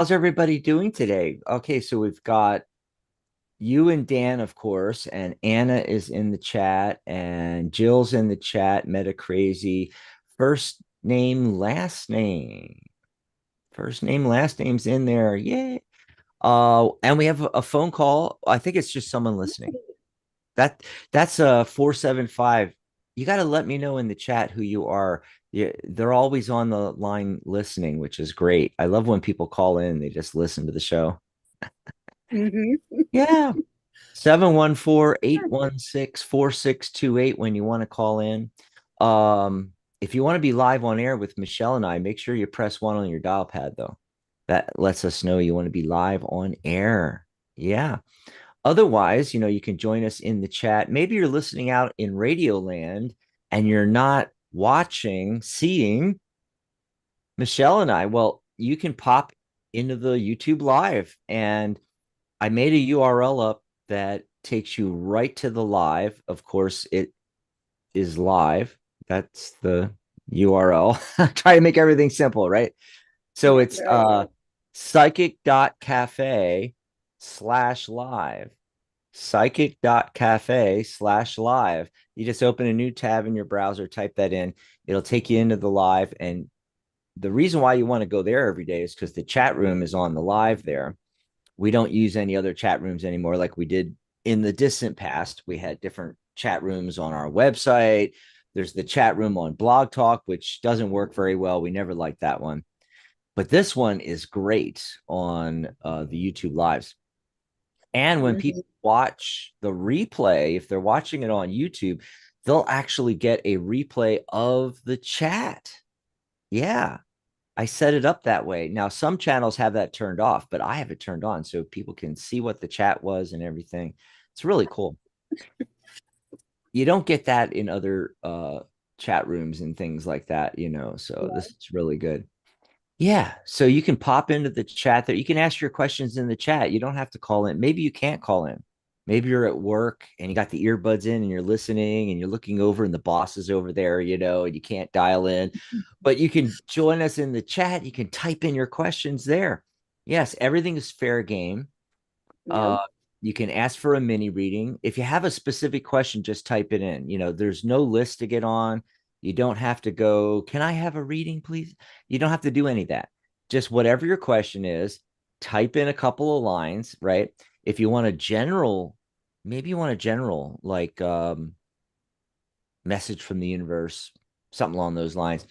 How's everybody doing today? Okay, so we've got you and Dan, of course, and Anna is in the chat, and Jill's in the chat. Meta Crazy, first name, last name, first name, last name's in there. Yay! And we have a phone call. I think it's just someone listening. That that's a 475. You got to let me know in the chat who you are. Yeah, they're always on the line listening, which is great. I love when people call in, they just listen to the show. Hmm. Yeah. 714-816-4628 when you want to call in. If you want to be live on air with Michelle and I, make sure you press one on your dial pad though. That lets us know you want to be live on air. Yeah. Otherwise, you can join us in the chat. Maybe you're listening out in Radio Land and you're not watching, seeing Michelle and I. Well, you can pop into the YouTube live, and I made a URL up that takes you right to the live. Of course, it is live. That's the URL. Try to make everything simple, right? So it's Right. psychic.cafe/live. Psychic.cafe/live. You just open a new tab in your browser, type that in. It'll take you into the live. And the reason why you want to go there every day is because the chat room is on the live there. We don't use any other chat rooms anymore like we did in the distant past. We had different chat rooms on our website. There's the chat room on Blog Talk, which doesn't work very well. We never liked that one. But this one is great on the YouTube lives. And when people Hmm. watch the replay, if they're watching it on YouTube, they'll actually get a replay of the chat. Yeah. I set it up that way. Now, some channels have that turned off, but I have it turned on so people can see what the chat was and everything. It's really cool. You don't get that in other chat rooms and things like that. So this is really good. Yeah. So you can pop into the chat there. You can ask your questions in the chat. You don't have to call in. Maybe you can't call in. Maybe you're at work and you got the earbuds in and you're listening and you're looking over and the boss is over there, and you can't dial in. But you can join us in the chat. You can type in your questions there. Yes, everything is fair game. Yep. Uh, you can ask for a mini reading. If you have a specific question, just type it in. There's no list to get on. You don't have to go, can I have a reading, please? You don't have to do any of that. Just whatever your question is, type in a couple of lines, right? If you want a general, maybe you want a general, like message from the universe, something along those lines.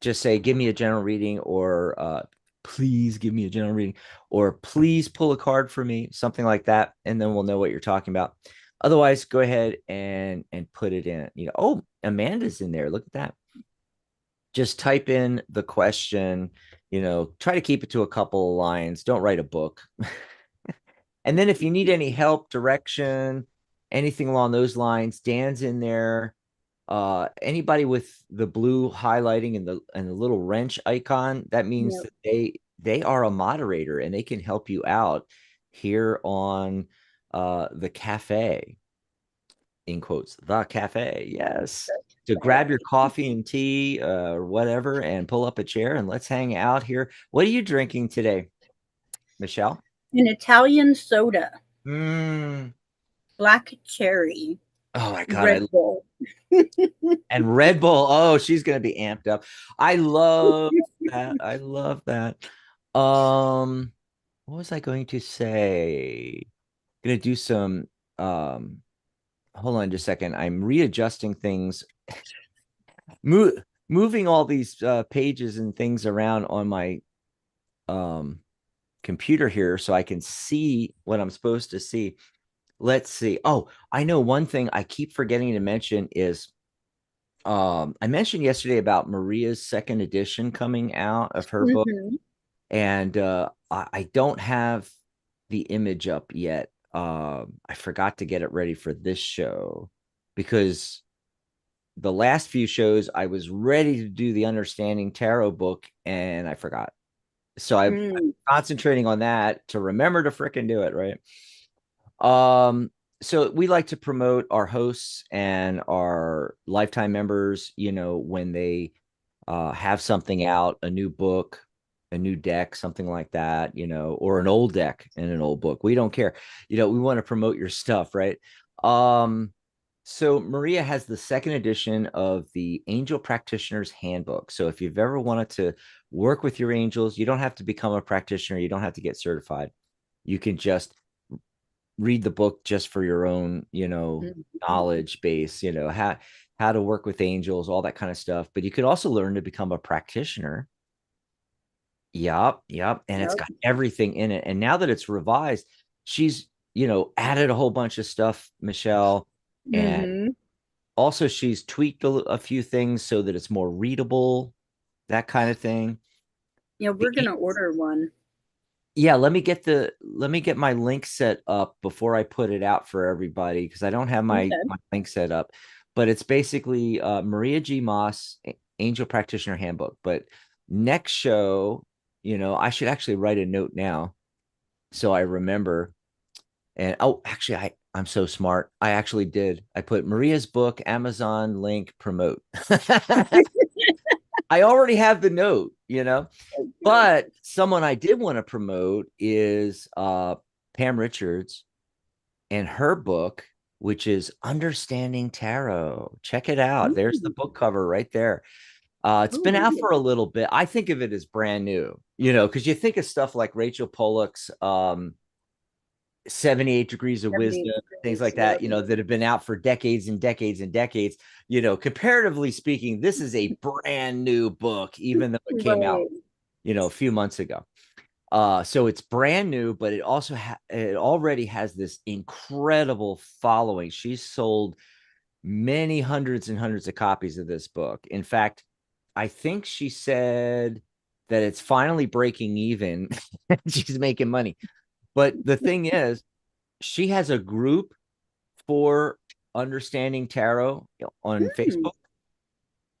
Just say, give me a general reading, or please give me a general reading, or please pull a card for me, something like that. And then we'll know what you're talking about. Otherwise, go ahead and put it in. Oh, Amanda's in there. Look at that. Just type in the question, try to keep it to a couple of lines. Don't write a book. And then if you need any help, direction, anything along those lines, Dan's in there. Anybody with the blue highlighting and the little wrench icon, that means Yep. that they are a moderator and they can help you out here on the cafe, in quotes, the cafe. Yes. So grab your coffee and tea or whatever and pull up a chair and let's hang out here. What are you drinking today, Michelle? An Italian soda, Mm. black cherry, Oh my God, Red Bull. and Red Bull. Oh, she's gonna be amped up. I love that. I love that. Um, what was I going to say? Gonna do some hold on just a second. I'm readjusting things, Mo moving all these pages and things around on my um computer here so I can see what I'm supposed to see. Let's see. Oh, I know one thing I keep forgetting to mention is I mentioned yesterday about Maria's second edition coming out of her book, Hmm. and I don't have the image up yet. I forgot to get it ready for this show because the last few shows I was ready to do the Understanding Tarot book and I forgot. So I'm Mm. concentrating on that to remember to fricking do it, right? So we like to promote our hosts and our lifetime members, when they have something out, a new book. a new deck, something like that, or an old deck in an old book. We don't care. We want to promote your stuff, right? Um, so Maria has the second edition of the Angel Practitioner's Handbook. So if you've ever wanted to work with your angels, you don't have to become a practitioner, you don't have to get certified. You can just read the book just for your own, Mhm. knowledge base, how to work with angels, all that kind of stuff. But you could also learn to become a practitioner. Yep, yep. And it's Yep. got everything in it. And now that it's revised, she's, added a whole bunch of stuff, Michelle. And Mhm. also she's tweaked a few things so that it's more readable, that kind of thing. Yeah, The we're gonna order one. Yeah, let me get my link set up before I put it out for everybody because I don't have Okay. my link set up. But it's basically Maria G. Moss Angel Practitioner Handbook. But next show, I should actually write a note now so I remember. And oh, actually, I'm so smart. I actually did. I put Maria's book, Amazon link, promote. I already have the note. Good. But someone I did want to promote is Pam Richards and her book, which is Understanding Tarot. Check it out. There's the Ooh. book cover right there. It's Oh, been out for really? a little bit. I think of it as brand new, because you think of stuff like Rachel Pollack's 78 Degrees of 70 Wisdom, things degrees. like Yep. that, that have been out for decades and decades and decades. Comparatively speaking, this is a brand new book, even though it came out, Right. a few months ago. So it's brand new, but it already has this incredible following. She's sold many hundreds and hundreds of copies of this book. In fact, I think she said that it's finally breaking even. She's making money. But the thing is, she has a group for Understanding Tarot on Hmm. Facebook,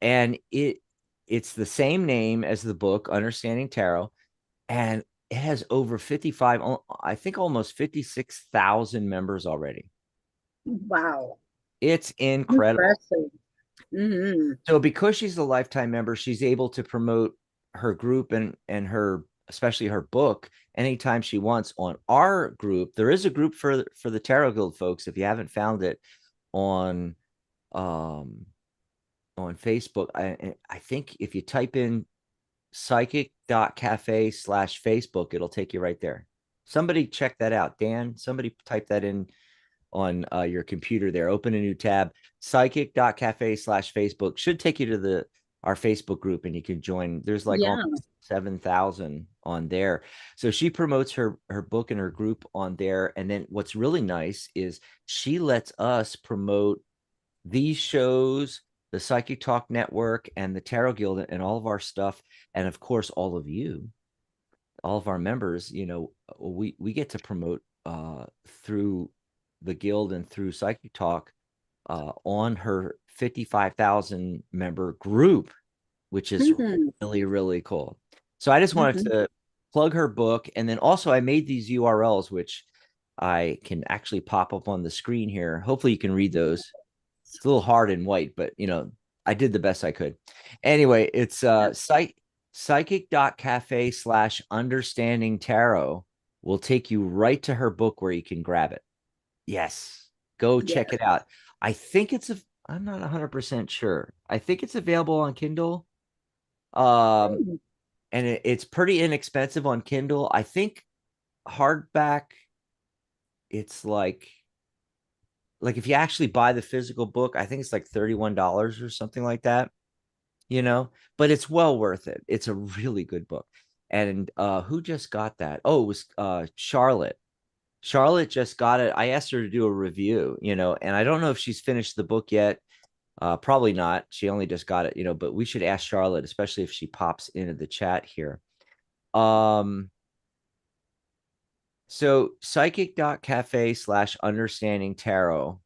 and it's the same name as the book, Understanding Tarot, and it has over 55, I think almost 56,000 members already. Wow. It's incredible. Impressive. Hmm. So because she's a lifetime member, she's able to promote her group and her, especially her book, anytime she wants on our group. There is a group for the Tarot Guild folks. If you haven't found it on um on Facebook, I think if you type in psychic.cafe/Facebook, it'll take you right there. Somebody check that out. Dan, somebody type that in on your computer there. Open a new tab. Psychic.cafe/Facebook should take you to our Facebook group and you can join. There's like Yeah. almost 7,000 on there. So she promotes her book and her group on there. And then what's really nice is she lets us promote these shows, the Psychic Talk Network, and the Tarot Guild, and all of our stuff, and of course, all of you, all of our members. We get to promote through the guild and through Psychic Talk on her 55,000 member group, which is Hmm. really really cool. So I just wanted Hmm. to plug her book, and then also I made these URLs, which I can actually pop up on the screen here. Hopefully, you can read those. It's a little hard and white, but I did the best I could. Anyway, it's psychic.cafe/understanding tarot will take you right to her book where you can grab it. Yes, go check Yes. it out. I think I'm not 100% sure. I think it's available on Kindle. Um, Hmm. and it's pretty inexpensive on Kindle. I think hardback, it's like if you actually buy the physical book, I think it's like $31 or something like that, but it's well worth it. It's a really good book. And who just got that? Oh, it was Charlotte. Charlotte just got it. I asked her to do a review, and I don't know if she's finished the book yet. Probably not. She only just got it, but we should ask Charlotte, especially if she pops into the chat here. Um, So psychic.cafe/understanding tarot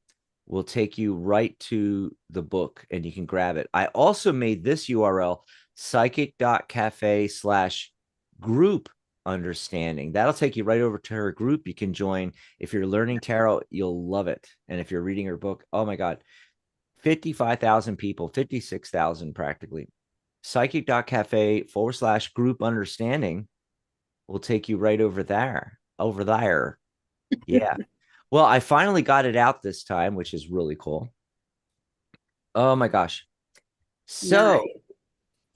will take you right to the book and you can grab it. I also made this URL psychic.cafe/group understanding. That'll take you right over to her group. You can join. If you're learning tarot, you'll love it. And if you're reading her book, oh my God, 55,000 people, 56,000 practically. psychic.cafe/group understanding will take you right over there. Over there. Yeah. Well, I finally got it out this time, which is really cool. Oh my gosh. So,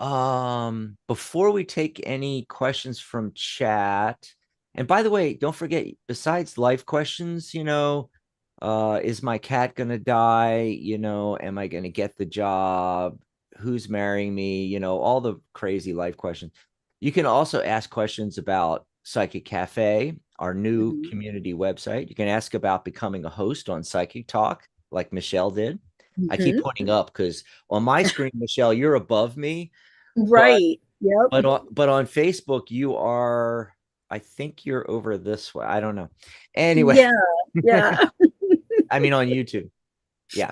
Nice. before we take any questions from chat, and by the way, don't forget, besides life questions, is my cat gonna die? Am I gonna get the job? Who's marrying me? All the crazy life questions. You can also ask questions about Psychic Cafe, our new Mhm. community website. You can ask about becoming a host on Psychic Talk, like Michelle did. I keep Mhm. pointing up because on my screen, Michelle, you're above me, but Right. Yep. but on Facebook, you are. I think you're over this way. I don't know. Anyway, Yeah. Yeah. I mean on YouTube. Yeah.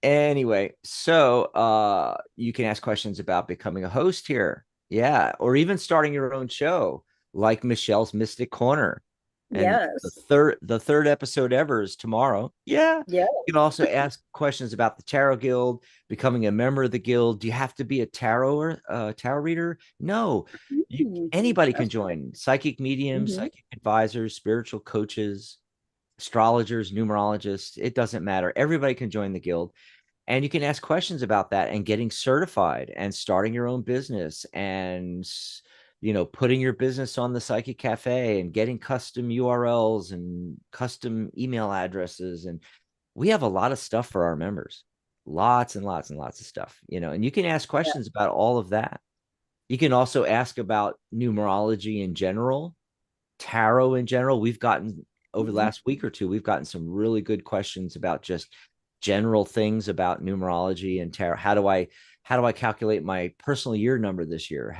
Anyway, so you can ask questions about becoming a host here. Yeah, or even starting your own show like Michelle's Mystic Corner. And the Yes. third episode ever is tomorrow. Yeah. Yeah. You can also ask questions about the Tarot Guild, becoming a member of the guild. Do you have to be a tarot reader? No. Mhm. Anybody can That's join. Psychic mediums, hmm psychic advisors, spiritual coaches, astrologers, numerologists. It doesn't matter. Everybody can join the guild, and you can ask questions about that and getting certified and starting your own business and putting your business on the Psychic Cafe and getting custom URLs and custom email addresses. And we have a lot of stuff for our members, lots and lots and lots of stuff, and you can ask Yeah. questions about all of that. You can also ask about numerology in general, tarot in general. We've gotten over the Mhm. last week or two, we've gotten some really good questions about just general things about numerology and tarot. How do I calculate my personal year number this year?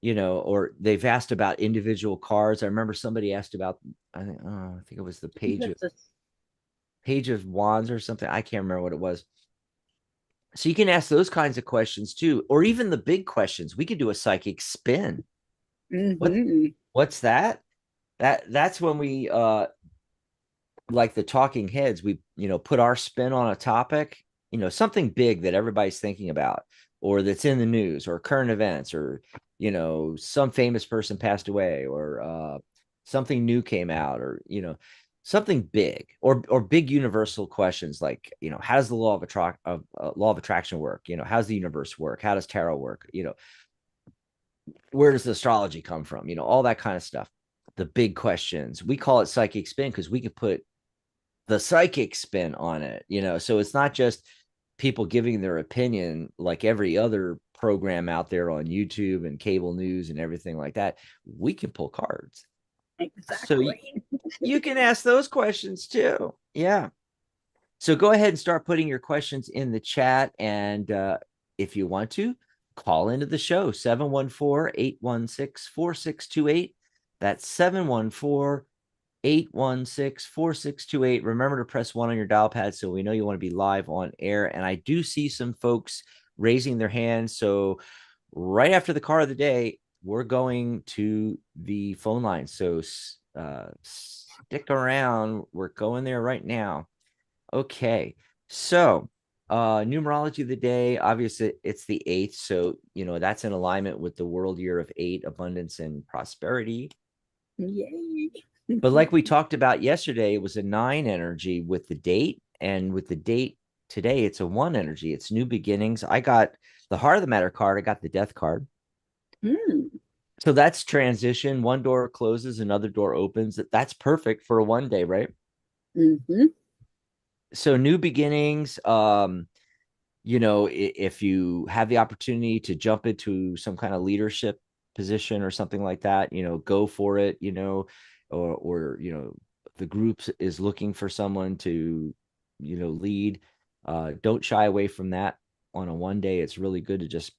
Or they've asked about individual cards. I remember somebody asked about, I think it was the That's a, page of wands or something. I can't remember what it was. So you can ask those kinds of questions too, or even the big questions. We could do a psychic spin. What hmm what's that? That's when we like the talking heads, we put our spin on a topic, something big that everybody's thinking about, or that's in the news, or current events, or some famous person passed away, or something new came out, or something big, or big universal questions like, how does the law of attraction work? How does the universe work? How does tarot work? Where does the astrology come from? All that kind of stuff. The big questions, we call it psychic spin because we could put the psychic spin on it, so it's not just people giving their opinion like every other program out there on YouTube and cable news and everything like that. We can pull cards. So exactly. you can ask those questions too. Yeah. So go ahead and start putting your questions in the chat. And if you want to, call into the show 714-816-4628. That's 714-816-4628. Remember to press 1 on your dial pad so we know you want to be live on air. And I do see some folks raising their hands. So right after the car of the day, we're going to the phone line. So stick around. We're going there right now. Okay. So numerology of the day, obviously it's the 8th. So, that's in alignment with the world year of 8, abundance and prosperity. Yay. But like we talked about yesterday, it was a 9 energy with the date. And with the date today, it's a 1 energy. It's new beginnings. I got the heart of the matter card. I got the death card. Mm. So that's transition. One door closes, another door opens. That's perfect for a 1 day, right? hmm So new beginnings. If you have the opportunity to jump into some kind of leadership position or something like that, go for it, or the group is looking for someone to, lead. Don't shy away from that on a 1 day. It's really good to just,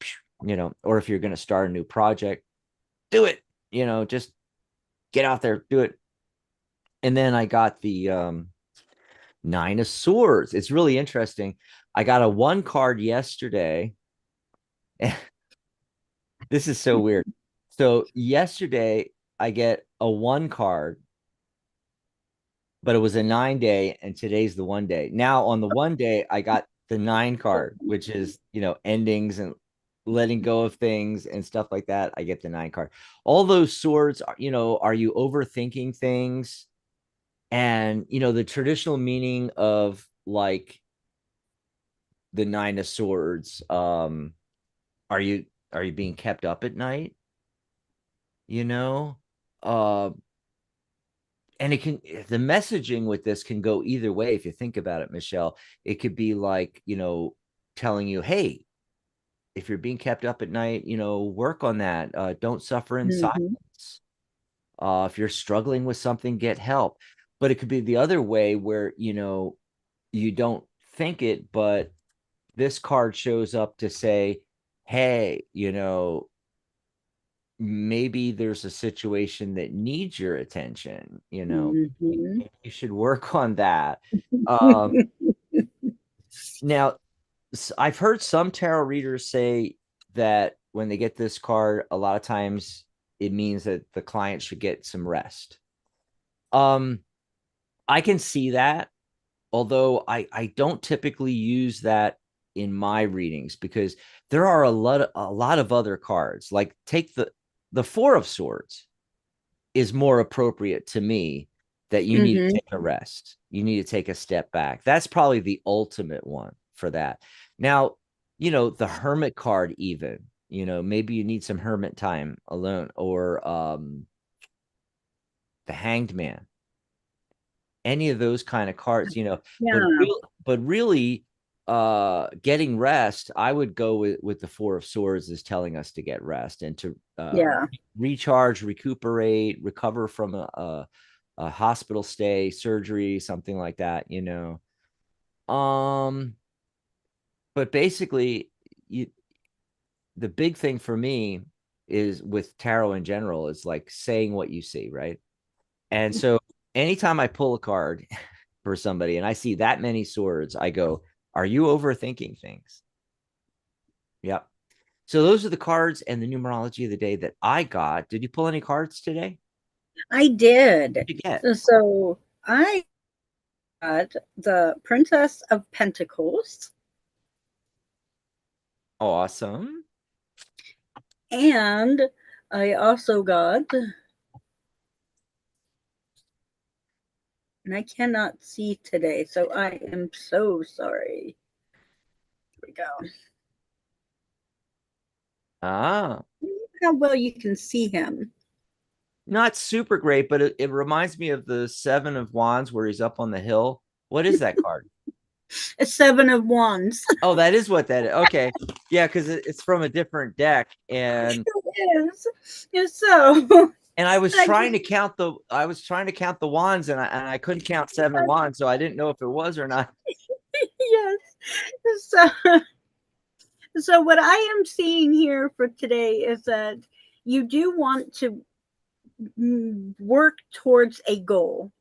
or if you're going to start a new project, do it, just get out there, do it. And then I got the 9 of Swords. It's really interesting. I got a 1 card yesterday. This is so weird. So yesterday I get a 1 card, but it was a 9 day, and today's the 1 day. Now on the 1 day, I got the 9 card, which is, endings and letting go of things and stuff like that, I get the 9 card. All those swords are, are you overthinking things? And the traditional meaning of like the 9 of swords, are you being kept up at night? You know? Uh and it can the messaging with this can go either way if you think about it, Michelle. It could be like, telling you, hey, if you're being kept up at night, work on that. Don't suffer in Mm-hmm. silence. If you're struggling with something, get help. But it could be the other way where, you don't think it, but this card shows up to say, hey, maybe there's a situation that needs your attention, Mm-hmm. you should work on that. Um, now, I've heard some tarot readers say that when they get this card, a lot of times it means that the client should get some rest. Um, I can see that, although I don't typically use that in my readings because there are a lot of other cards. Like take the 4 of swords is more appropriate to me, that you need to Mm-hmm. take a rest. You need to take a step back. That's probably the ultimate one for that. Now, the hermit card, even, maybe you need some hermit time alone, or the hanged man, any of those kind of cards, but Yeah. really getting rest, I would go with the 4 of swords is telling us to get rest and to Yeah. recharge, recuperate, recover from a hospital stay, surgery, something like that, um but basically, you the big thing for me is with tarot in general is like saying what you see, right? And so anytime I pull a card for somebody and I see that many swords, I go, are you overthinking things? Yep. So those are the cards and the numerology of the day that I got. Did you pull any cards today? I did. What'd you get? So I got the Princess of Pentacles, Awesome. and I also got, and I cannot see today, so I am so sorry. Here we go. Ah, How well you can see him. not super great, but it reminds me of the 7 of Wands where he's up on the hill. What is that card? A Seven of Wands. Oh, that is what that is. Okay. Yeah, because it's from a different deck. It is. So And I I was trying to count the wands, and I couldn't count 7 wands, so I didn't know if it was or not. yes. So so what I am seeing here for today is that you do want to work towards a goal.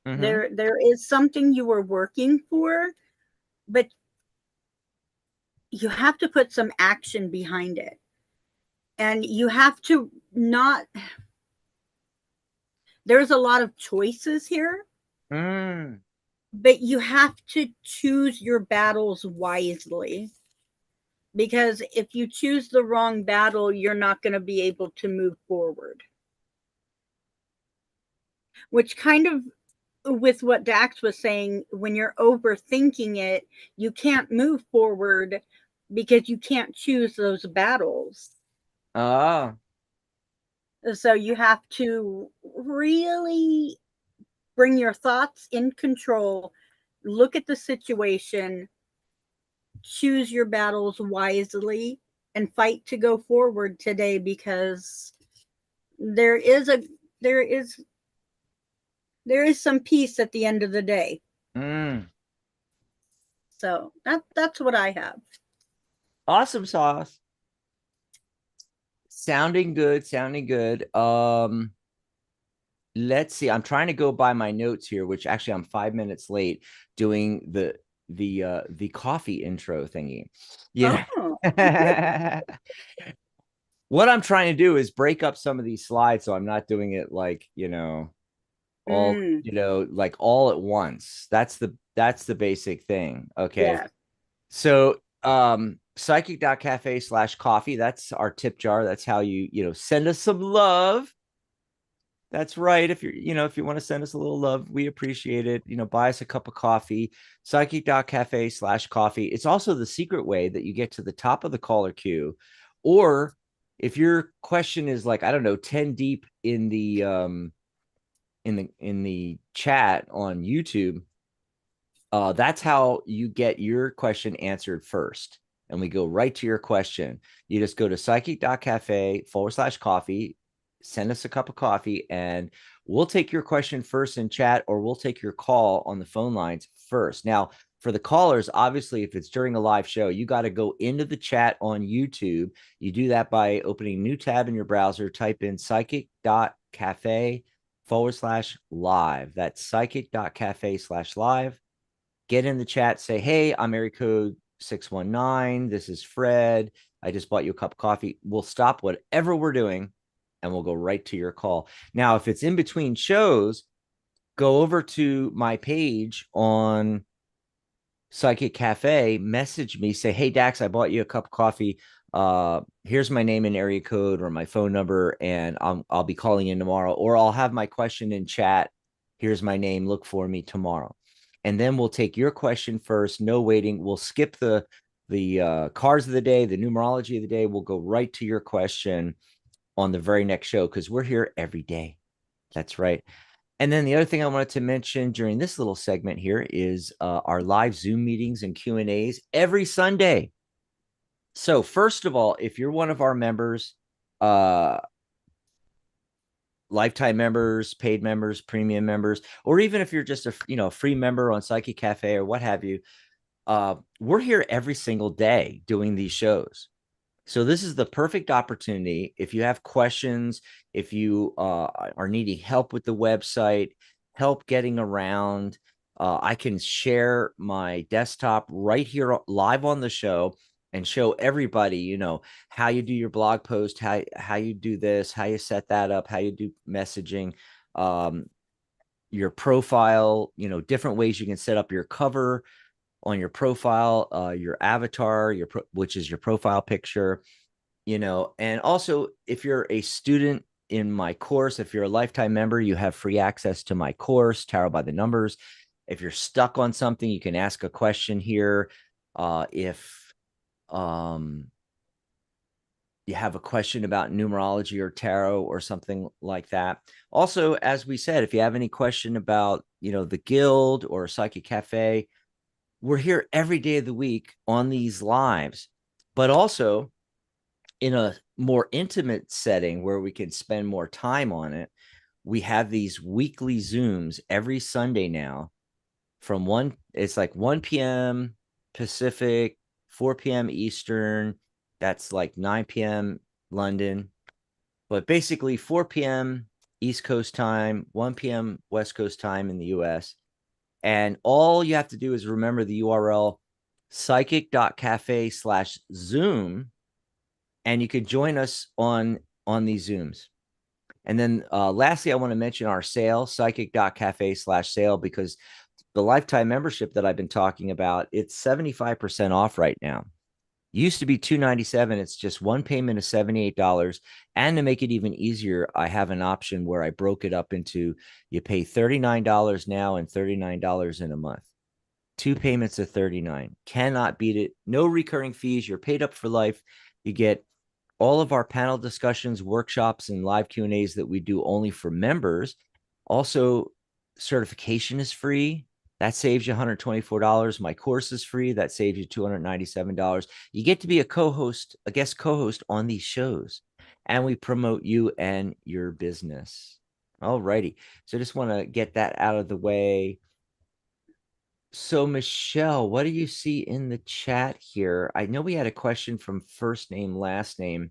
Mm-hmm. There is something you are working for, but you have to put some action behind it. And you have to not there's a lot of choices here, Mm. but you have to choose your battles wisely, because if you choose the wrong battle, you're not going to be able to move forward. Which kind of with what Dax was saying, when you're overthinking it, you can't move forward because you can't choose those battles. Ah. So you have to really bring your thoughts in control, look at the situation, choose your battles wisely, and fight to go forward today, because there is a there is there is some peace at the end of the day. Mm. So that's what I have. Awesome sauce. Sounding good, sounding good. Let's see. I'm trying to go by my notes here, which actually I'm 5 minutes late doing the coffee intro thingy. Yeah. Oh. What I'm trying to do is break up some of these slides so I'm not doing it like, all, Mm, like all at once. That's the basic thing. Okay. yeah. So psychic.cafe/coffee. That's our tip jar. That's how you send us some love. That's right. If you want to send us a little love, we appreciate it. Buy us a cup of coffee, psychic.cafe/coffee. It's also the secret way that you get to the top of the caller queue. Or if your question is like, I don't know, 10 deep in the chat on YouTube, that's how you get your question answered first. And we go right to your question. You just go to psychic.cafe/coffee, send us a cup of coffee, and we'll take your question first in chat, or we'll take your call on the phone lines first. Now, for the callers, obviously, if it's during a live show, you got to go into the chat on YouTube. You do that by opening a new tab in your browser, type in psychic.cafe/live. That's psychic.cafe/live. Get in the chat, say, hey, I'm area code 619. This is Fred. I just bought you a cup of coffee. We'll stop whatever we're doing and we'll go right to your call. Now, if it's in between shows, go over to my page on Psychic Cafe, message me, say, hey, Dax, I bought you a cup of coffee. Here's my name and area code or my phone number, and I'll be calling in tomorrow, or I'll have my question in chat. Here's my name. Look for me tomorrow. And then we'll take your question first. No waiting. We'll skip the cards of the day, the numerology of the day. We'll go right to your question on the very next show because we're here every day. That's right. And then the other thing I wanted to mention during this little segment here is our live Zoom meetings and Q&As every Sunday. So first of all, if you're one of our members, lifetime members, paid members, premium members, or even if you're just a free member on Psychic Cafe or what have you, we're here every single day doing these shows. So this is the perfect opportunity. If you have questions, if you are needing help with the website, help getting around, I can share my desktop right here live on the show and show everybody, how you do your blog post, how you do this, how you set that up, how you do messaging, your profile, different ways you can set up your cover on your profile, your avatar, which is your profile picture, and also if you're a student in my course, if you're a lifetime member, you have free access to my course, Tarot by the Numbers. If you're stuck on something, you can ask a question here. If you have a question about numerology or tarot or something like that. Also, as we said, if you have any question about, the guild or Psychic Cafe, we're here every day of the week on these lives, but also in a more intimate setting where we can spend more time on it. We have these weekly Zooms every Sunday now it's like 1 p.m. Pacific, 4 p.m. Eastern. That's like 9 p.m. London, but basically 4 p.m. East Coast time, 1 p.m. West Coast time in the US. And all you have to do is remember the URL psychic.cafe/Zoom, and you could join us on these Zooms. And then lastly, I want to mention our sale, psychic.cafe/sale, because the lifetime membership that I've been talking about, it's 75% off right now. Used to be $297. It's just one payment of $78. And to make it even easier, I have an option where I broke it up into you pay $39 now and $39 in a month. 2 payments of $39. Cannot beat it. No recurring fees. You're paid up for life. You get all of our panel discussions, workshops, and live Q&As that we do only for members. Also, certification is free. That saves you $124. My course is free. That saves you $297. You get to be a guest co-host on these shows, and we promote you and your business. All righty. So I just want to get that out of the way. So, Michelle, what do you see in the chat here? I know we had a question from first name, last name.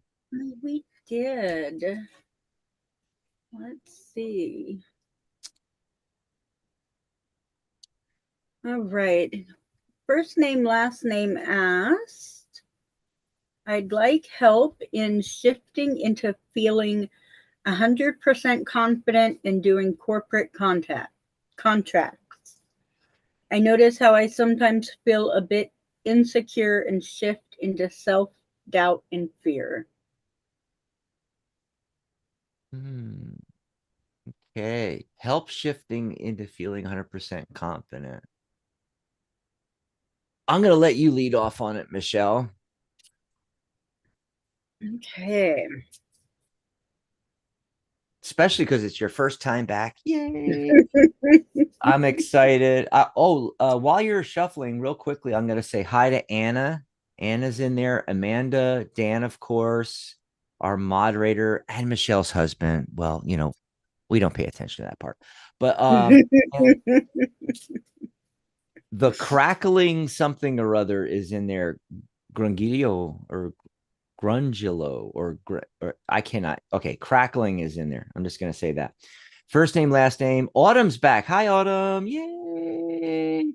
We did. Let's see. All right. First name, last name asked, I'd like help in shifting into feeling 100% confident in doing corporate contracts. I notice how I sometimes feel a bit insecure and shift into self doubt and fear. Hmm. Okay. Help shifting into feeling 100% confident. I'm going to let you lead off on it, Michelle, Okay. especially because it's your first time back. Yay. I'm excited. While you're shuffling, real quickly, I'm going to say hi to Anna. Anna's in there. Amanda, Dan, of course, our moderator, and Michelle's husband. Well, we don't pay attention to that part. But and the crackling something or other is in there. Grungillo or Grungilo or I cannot. Okay, crackling is in there. I'm just gonna say that. First name, last name. Autumn's back. Hi, Autumn. Yay.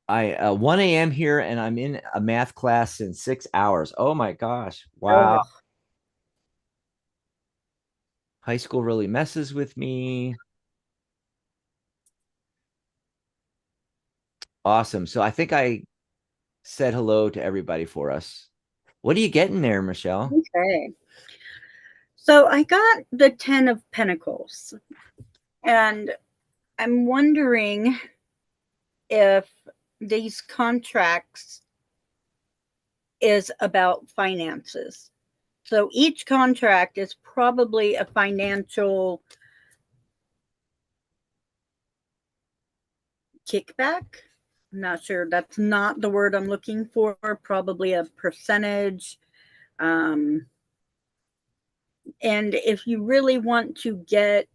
I 1 a.m. here and I'm in a math class in 6 hours. Oh my gosh. Wow. Oh, High school really messes with me. Awesome. So I think I said hello to everybody for us. What are you getting there, Michelle? okay. So I got the 10 of Pentacles, and I'm wondering if these contracts is about finances. So each contract is probably a financial kickback. I'm not sure. That's not the word I'm looking for. Probably a percentage. Um, and if you really want to get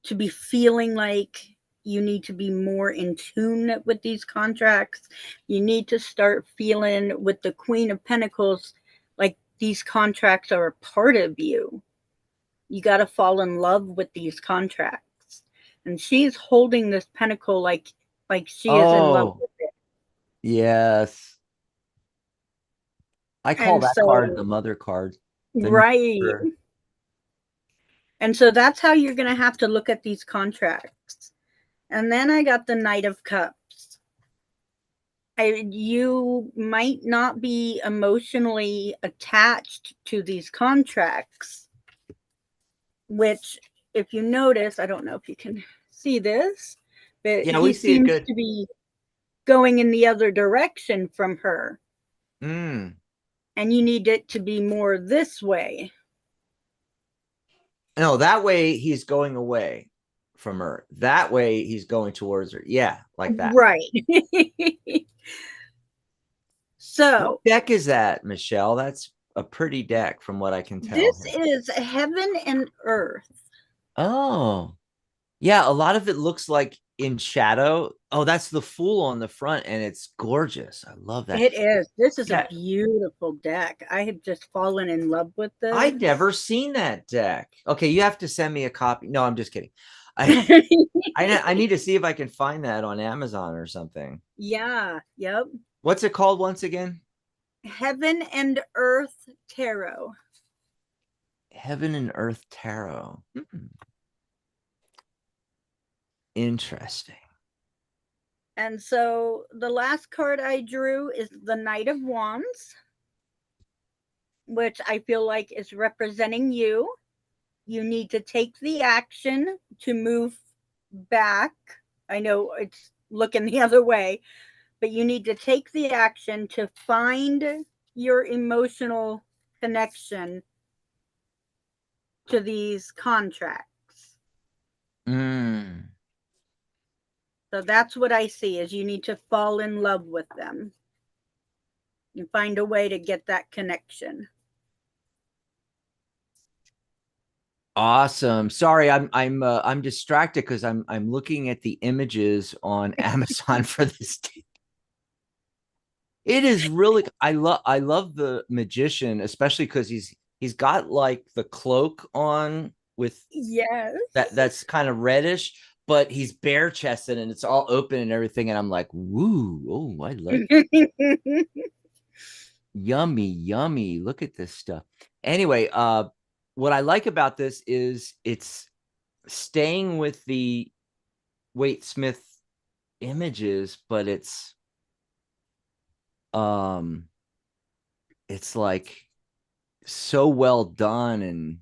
to be feeling like you need to be more in tune with these contracts, you need to start feeling with the Queen of Pentacles like these contracts are a part of you. You got to fall in love with these contracts. And she's holding this pentacle like she is in love Oh, with it. yes. I call And that card the so, mother card. The right. nurturer. And so that's how you're going to have to look at these contracts. And then I got the Knight of Cups. You might not be emotionally attached to these contracts, which, if you notice, I don't know if you can see this, but Yeah, he we see it seems good. to be going in the other direction from her. Mm. And you need it to be more this way. No, that way he's going away from her. That way he's going towards her. Yeah, like that. Right. What So deck is that, Michelle? That's a pretty deck from what I can tell this here. is heaven and earth. Oh, yeah, a lot of it looks like in shadow. Oh, that's the fool on the front, and it's gorgeous. I love that. It is. This is a Yeah, beautiful deck. I have just fallen in love with I'd this. never seen that deck. Okay, you have to send me a copy. No, I'm just kidding. I I need to see if I can find that on Amazon or something. Yeah, yep. What's it called once again? Heaven and Earth Tarot. Heaven and Earth Tarot. Interesting. And so the last card I drew is the Knight of Wands, which I feel like is representing you. You need to take the action to move back. I know it's looking the other way, but you need to take the action to find your emotional connection to these contracts. Mm. So that's what I see is you need to fall in love with them and find a way to get that connection. Awesome. Sorry, I'm distracted because I'm looking at the images on Amazon for this. It is really I love the magician, especially because he's got like the cloak on with Yes. that's kind of reddish, but he's bare chested and it's all open and everything. And I'm like, woo, oh, I like yummy, yummy. Look at this stuff. Anyway, what I like about this is it's staying with the Waite Smith images, but it's um it's like so well done and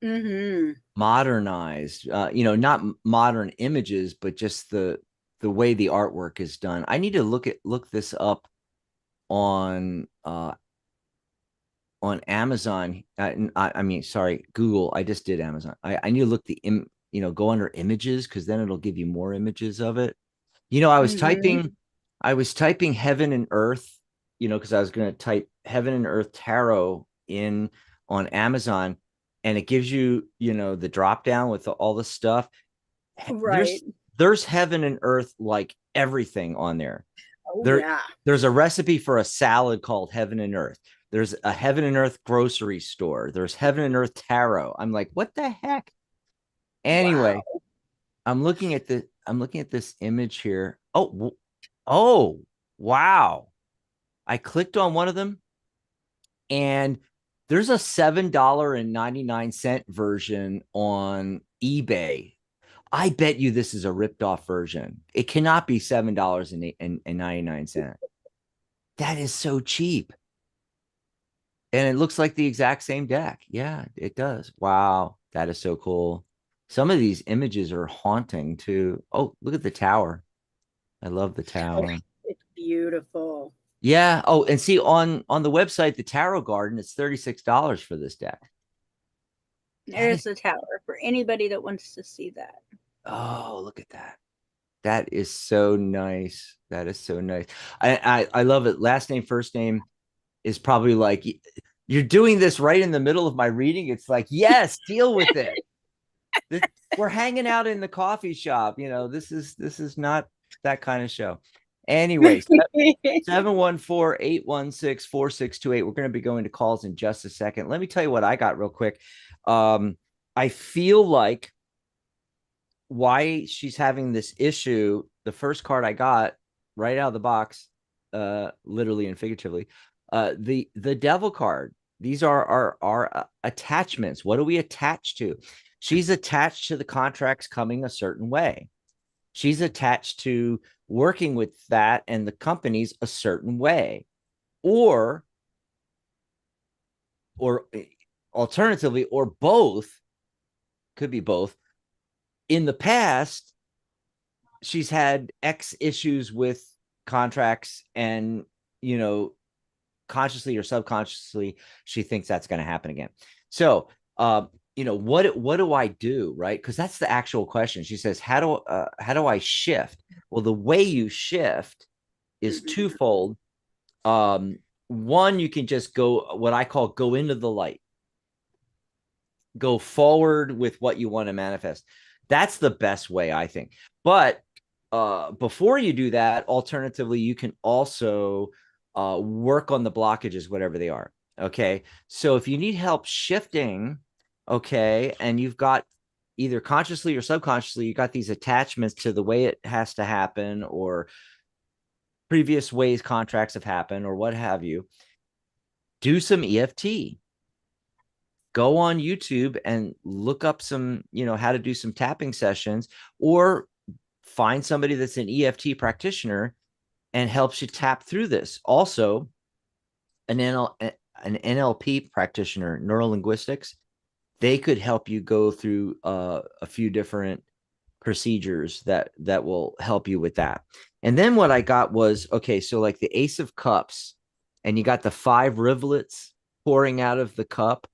Mm-hmm. modernized, not modern images, but just the way the artwork is done. I need to look this up on Amazon. I mean, sorry, Google. I just did Amazon. I need to look go under images, because then it'll give you more images of it. Mm-hmm. I was typing heaven and earth, because I was going to type heaven and earth tarot in on Amazon, and it gives you, the drop down with all the stuff. Right. There's heaven and earth, like everything on there. Oh There yeah. there's a recipe for a salad called Heaven and Earth. There's a Heaven and Earth grocery store. There's Heaven and Earth tarot. I'm like, what the heck? Anyway, Wow. I'm looking at this image here. Oh, wow. I clicked on one of them, and there's a $7.99 version on eBay. I bet you this is a ripped off version. It cannot be $7.99. That is so cheap. And it looks like the exact same deck. Yeah, it does. Wow, that is so cool. Some of these images are haunting too. Oh, look at the tower. I love the Oh, tower. it's beautiful. Yeah. Oh, and see, on the website, the Tarot Garden, it's $36 for this deck. That There's is, the tower for anybody that wants to see that. oh, look at that. That is so nice. That is so nice. I love it. Last name, first name is probably like, you're doing this right in the middle of my reading. It's like, yes, deal with it. This, we're hanging out in the coffee shop. This is not that kind of show. Anyway, 714-816-4628. We're going to be going to calls in just a second. Let me tell you what I got real quick. I feel like why she's having this issue. The first card I got right out of the box, literally and figuratively, the devil card. These are our attachments. What do we attach to? She's attached to the contracts coming a certain way. She's attached to working with that and the companies a certain way, or or alternatively, or both. Could be both. In the past, she's had X issues with contracts, and you know consciously or subconsciously she thinks that's going to happen again. So what do I do, right? Because that's the actual question. She says, how do I shift? Well, the way you shift is twofold. One, you can just go, what I call, go into the light, go forward with what you want to manifest. That's the best way, I think. But before you do that, alternatively, you can also work on the blockages, whatever they are. Okay. So if you need help shifting, okay, and you've got either consciously or subconsciously, you got these attachments to the way it has to happen, or previous ways contracts have happened, or what have you, do some EFT. Go on YouTube and look up some, how to do some tapping sessions, or find somebody that's an EFT practitioner and helps you tap through this. Also, an NLP practitioner, neuro linguistics, they could help you go through a few different procedures that will help you with that. And then what I got was, okay, so like the Ace of Cups, and you got the five rivulets pouring out of the cup.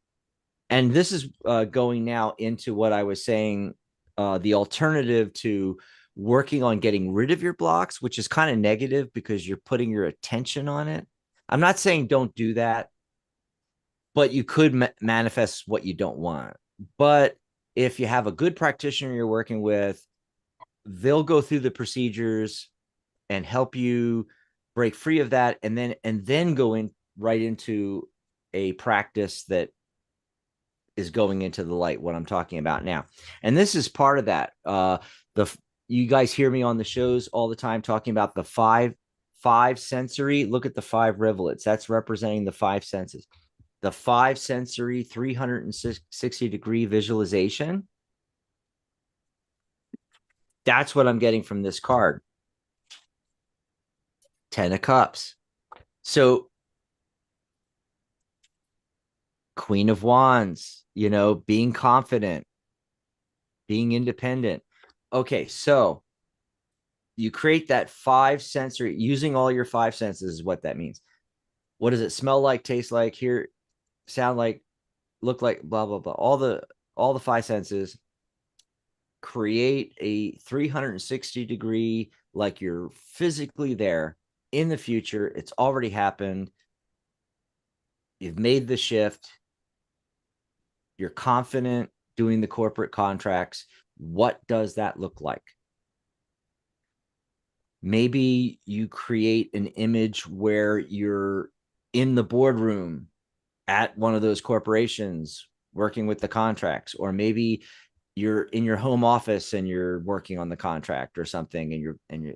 And this is going now into what I was saying, the alternative to working on getting rid of your blocks, which is kind of negative because you're putting your attention on it. I'm not saying don't do that, but you could manifest what you don't want. But if you have a good practitioner you're working with, they'll go through the procedures and help you break free of that, and then go in right into a practice that is going into the light, what I'm talking about now. And this is part of that. The You guys hear me on the shows all the time talking about the five sensory. Look at the five rivulets. That's representing the five senses. The five sensory 360-degree visualization. That's what I'm getting from this card. 10 of Cups. So Queen of Wands, being confident, being independent. Okay, so you create that five sensory, using all your five senses is what that means. What does it smell like, taste like, hear, sound like, look like, blah, blah, blah. All the five senses. Create a 360-degree, like you're physically there in the future. It's already happened. You've made the shift. You're confident doing the corporate contracts. What does that look like? Maybe you create an image where you're in the boardroom at one of those corporations working with the contracts, or maybe you're in your home office and you're working on the contract or something, and you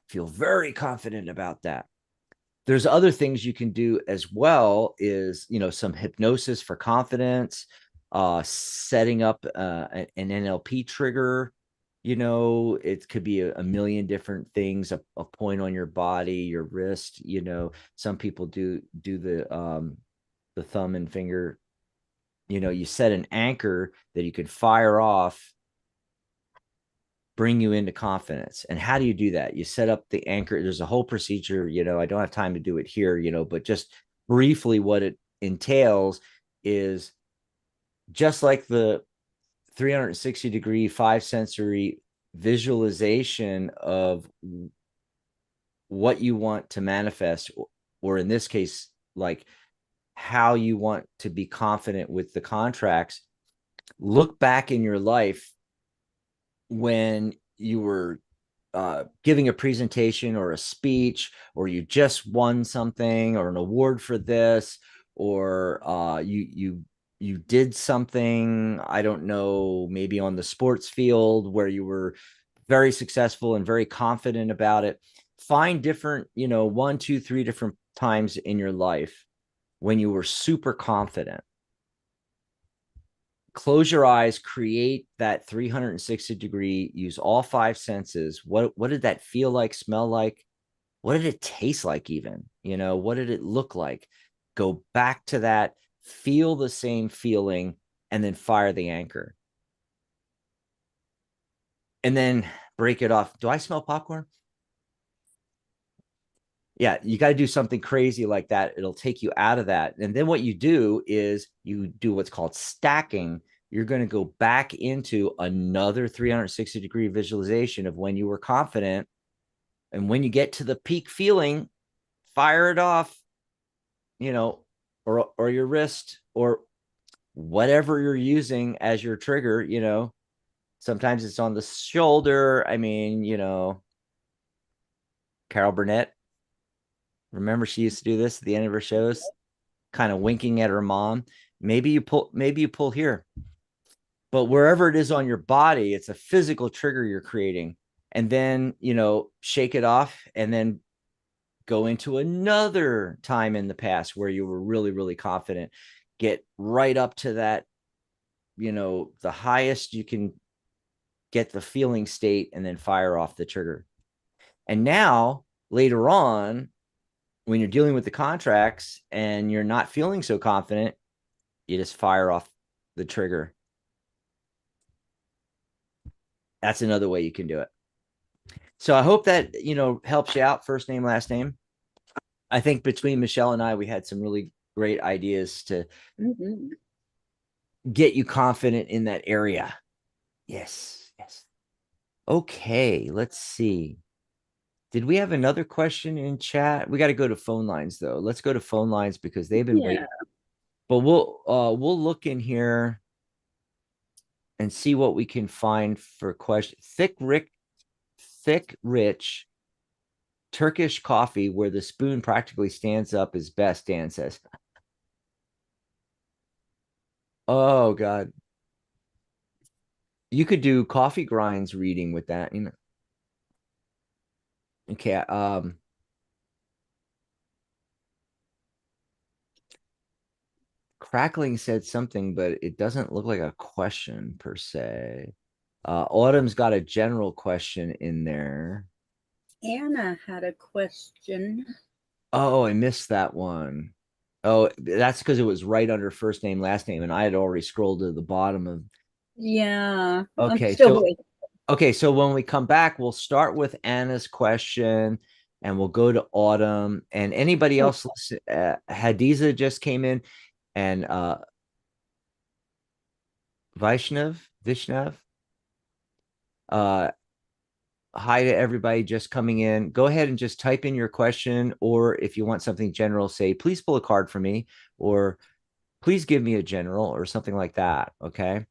feel very confident about that. There's other things you can do as well, is some hypnosis for confidence, setting up an NLP trigger. It could be a million different things, a point on your body, your wrist. Some people do the thumb and finger. You set an anchor that you can fire off, bring you into confidence. And how do you do that? You set up the anchor. There's a whole procedure. I don't have time to do it here, but just briefly, what it entails is just like the 360-degree five sensory visualization of what you want to manifest, or in this case, like how you want to be confident with the contracts. Look back in your life when you were giving a presentation or a speech, or you just won something or an award for this, or you did something, I don't know, maybe on the sports field where you were very successful and very confident about it. Find different, one, two, three different times in your life when you were super confident. Close your eyes, create that 360-degree, use all five senses. What did that feel like, smell like? What did it taste like, even? What did it look like? Go back to that, feel the same feeling, and then fire the anchor. And then break it off. Do I smell popcorn? Yeah, you got to do something crazy like that. It'll take you out of that. And then what you do is you do what's called stacking. You're going to go back into another 360-degree visualization of when you were confident. And when you get to the peak feeling, fire it off, or your wrist, or whatever you're using as your trigger. Sometimes it's on the shoulder. I mean, Carol Burnett, remember she used to do this at the end of her shows, kind of winking at her mom. Maybe you pull here, but wherever it is on your body, it's a physical trigger you're creating. And then, shake it off, and then go into another time in the past where you were really, really confident. Get right up to that, the highest you can get the feeling state, and then fire off the trigger. And now, later on, when you're dealing with the contracts and you're not feeling so confident, you just fire off the trigger. That's another way you can do it. So I hope that, helps you out. First name, last name. I think between Michelle and I, we had some really great ideas to Mm-hmm. get you confident in that area. Yes. Yes. Okay. Let's see. Did we have another question in chat? We got to go to phone lines though. Let's go to phone lines because they've been Yeah. waiting. But we'll look in here and see what we can find for question. Thick, rich Turkish coffee where the spoon practically stands up is best, Dan says. Oh God. You could do coffee grinds reading with that. Okay. Crackling said something, but it doesn't look like a question per se. Autumn's got a general question in there. Anna had a question. Oh, I missed that one. Oh, that's because it was right under first name, last name, and I had already scrolled to the bottom of. Yeah, I'm Okay, still so waiting. when we come back, we'll start with Anna's question, and we'll go to Autumn and anybody Oh, else. Listen, Hadiza just came in, and Vishnav. Uh, Hi to everybody just coming in. Go ahead and just type in your question, or if you want something general, say, please pull a card for me, or please give me a general, or something like that. Okay.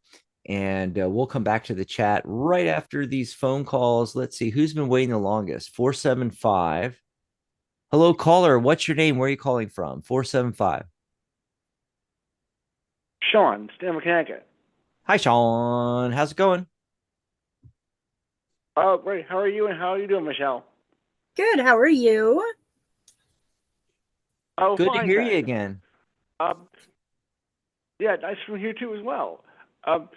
And we'll come back to the chat right after these phone calls. Let's see who's been waiting the longest. 475. Hello, caller. What's your name? Where are you calling from? 475. Sean, Stanford, Connecticut. Hi, Sean. How's it going? Oh, great. How are you and how are you doing, Michelle? good. How are you? Oh, Good to fine, hear you thanks. again. Um, yeah, nice from here too as well. Um,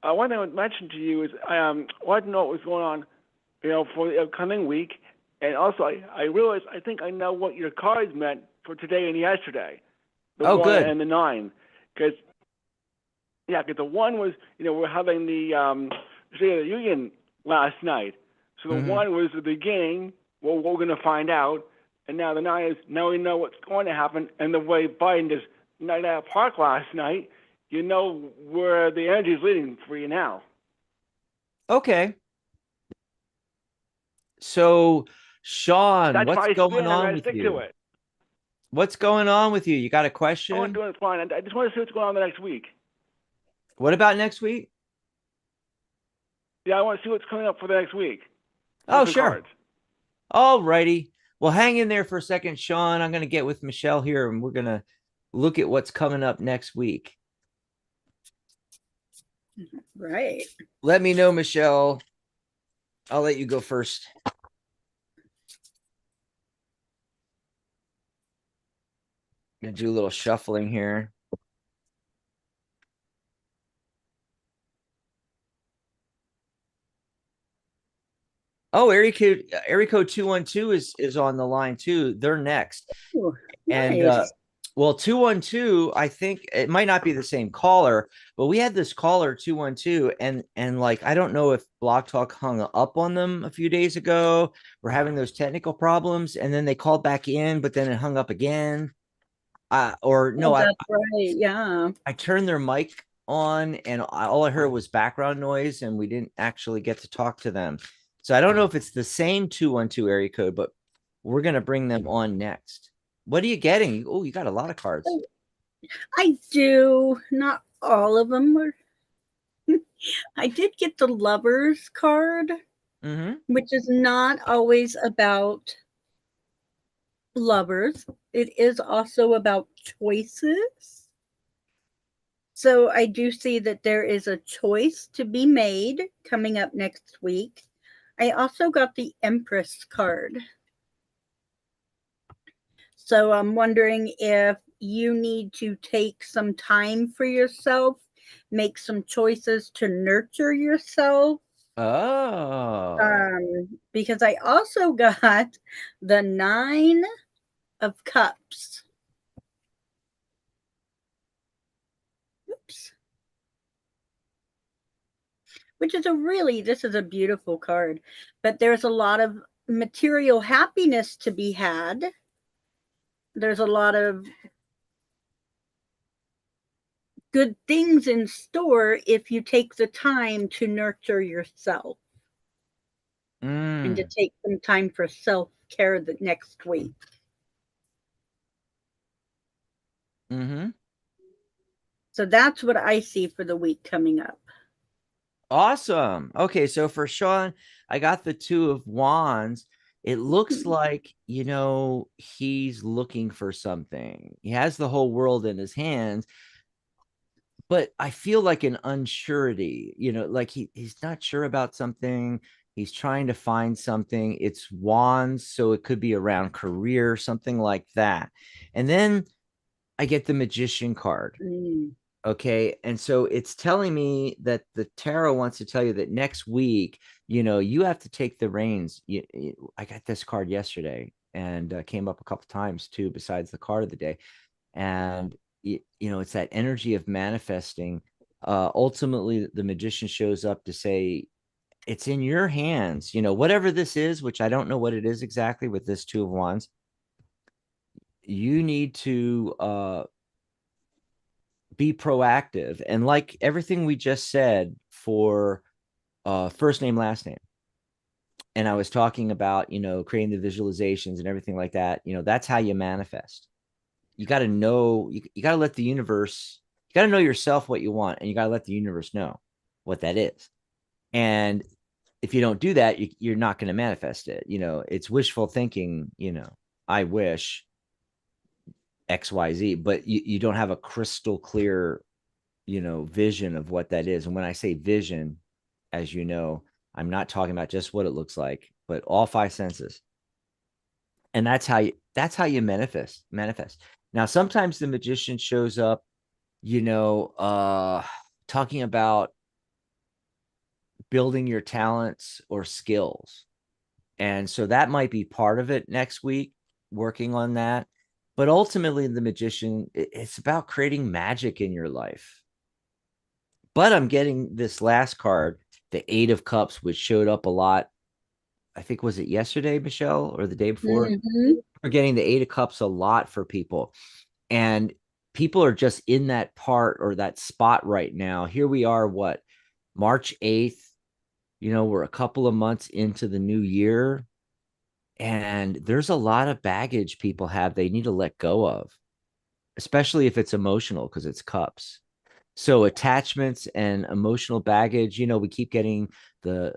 one thing I would mention to you is I wanted to know what was going on, for the upcoming week, and also I realized I think I know what your cards meant for today and yesterday, the Oh, one good. and the nine, because yeah, because the one was we're having the State of the Union last night, so the Mm-hmm. one was the beginning. Well, we're going to find out, and now the nine is now we know what's going to happen. And the way Biden just night out park last night, you know where the energy is leading for you now. Okay. So, Sean, That's what's my going spin. I got on to with stick to you? it. What's going on with you? You got a I'm not question? doing fine. I just want to see what's going on the next week. What about next week? Yeah, I want to see what's coming up for the next week Oh, with some sure. cards. All righty. Well, hang in there for a second, Sean. I'm going to get with Michelle here and we're going to look at what's coming up next week. Right. Let me know, Michelle. I'll let you go first. Gonna do a little shuffling here. Oh, area code 212 is on the line too. They're next. Ooh, And nice. well, 212, I think it might not be the same caller, but we had this caller 212, and like I don't know if Block Talk hung up on them a few days ago. We're having those technical problems, and then they called back in, but then it hung up again. Or Oh, no, I that's right. Yeah. I turned their mic on, and all I heard was background noise, and we didn't actually get to talk to them. So I don't know if it's the same 212 area code, but we're gonna bring them on next. What are you getting? Oh, you got a lot of cards. Oh, I do. Not all of them were. I did get the lovers card, Mm-hmm. which is not always about lovers. It is also about choices. So I do see that there is a choice to be made coming up next week. I also got the Empress card. So I'm wondering if you need to take some time for yourself, make some choices to nurture yourself. Oh. Because I also got the Nine of Cups. Oops. Which is this is a beautiful card, but there's a lot of material happiness to be had. There's a lot of good things in store if you take the time to nurture yourself and to Mm. take some time for self-care the next week. Mm-hmm. So that's what I see for the week coming up. Awesome. Okay, so for Sean, I got the two of wands. It looks like, he's looking for something. He has the whole world in his hands, but I feel like an unsurety, like he's not sure about something. He's trying to find something. It's wands, so it could be around career, something like that. And then I get the magician card. Mm. Okay. And so it's telling me that the tarot wants to tell you that next week, you have to take the reins. I got this card yesterday. and came up a couple times too, besides the card of the day. And it's that energy of manifesting. Ultimately, the magician shows up to say, it's in your hands, whatever this is, which I don't know what it is exactly with this Two of Wands. You need to be proactive. And like everything we just said for first name, last name, and I was talking about, creating the visualizations and everything like that, that's how you manifest. You got to know, you got to let the universe, you got to know yourself what you want, and you got to let the universe know what that is. And if you don't do that, you're not going to manifest it. It's wishful thinking, I wish XYZ, but you don't have a crystal clear, vision of what that is. And when I say vision, as you know, I'm not talking about just what it looks like, but all five senses. And that's how you manifest. Now, sometimes the magician shows up, talking about building your talents or skills. And so that might be part of it next week, working on that. But ultimately, the magician, it's about creating magic in your life. But I'm getting this last card, the Eight of Cups, which showed up a lot. I think, was it yesterday, Michelle, or the day before? Mm-hmm. We're getting the Eight of Cups a lot for people. And people are just in that part or that spot right now. Here we are, what, March 8th? We're a couple of months into the new year. And there's a lot of baggage people have they need to let go of, especially if it's emotional, because it's cups. So attachments and emotional baggage, we keep getting the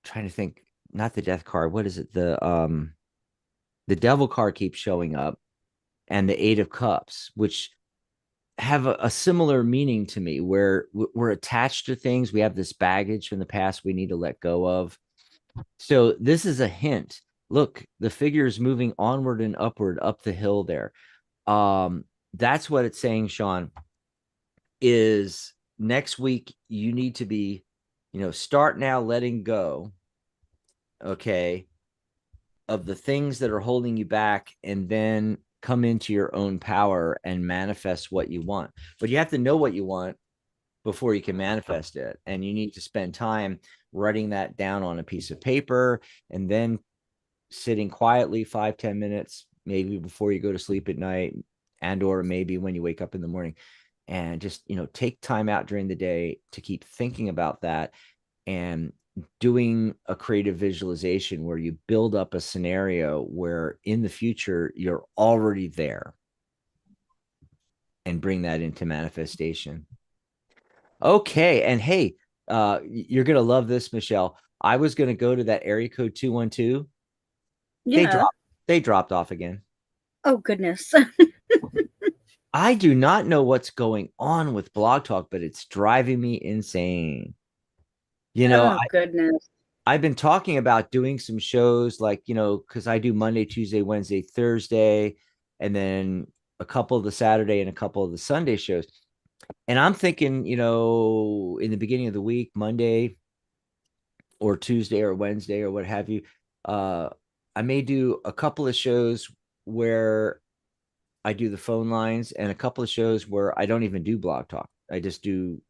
trying to think, not the death card. What is it? The devil card keeps showing up, and the Eight of Cups, which have a similar meaning to me, where we're attached to things. We have this baggage from the past we need to let go of. So this is a hint. Look, the figure is moving onward and upward up the hill there. That's what it's saying, Sean, is next week you need to be, start now letting go, okay, of the things that are holding you back, and then come into your own power and manifest what you want. But you have to know what you want before you can manifest it. And you need to spend time writing that down on a piece of paper, and then sitting quietly 5-10 minutes, maybe before you go to sleep at night, and or maybe when you wake up in the morning, and just take time out during the day to keep thinking about that, and doing a creative visualization where you build up a scenario where in the future you're already there, and bring that into manifestation. Okay. And hey, you're gonna love this, Michelle. I was gonna go to that area code 212. They Yeah. dropped they dropped off again. Oh, goodness. I do not know what's going on with Blog Talk, but it's driving me insane. You know, Oh, goodness. I've been talking about doing some shows, like, because I do Monday, Tuesday, Wednesday, Thursday, and then a couple of the Saturday and a couple of the Sunday shows. And I'm thinking, in the beginning of the week, Monday or Tuesday or Wednesday or what have you, uh, I may do a couple of shows where I do the phone lines, and a couple of shows where I don't even do Blog Talk. I just do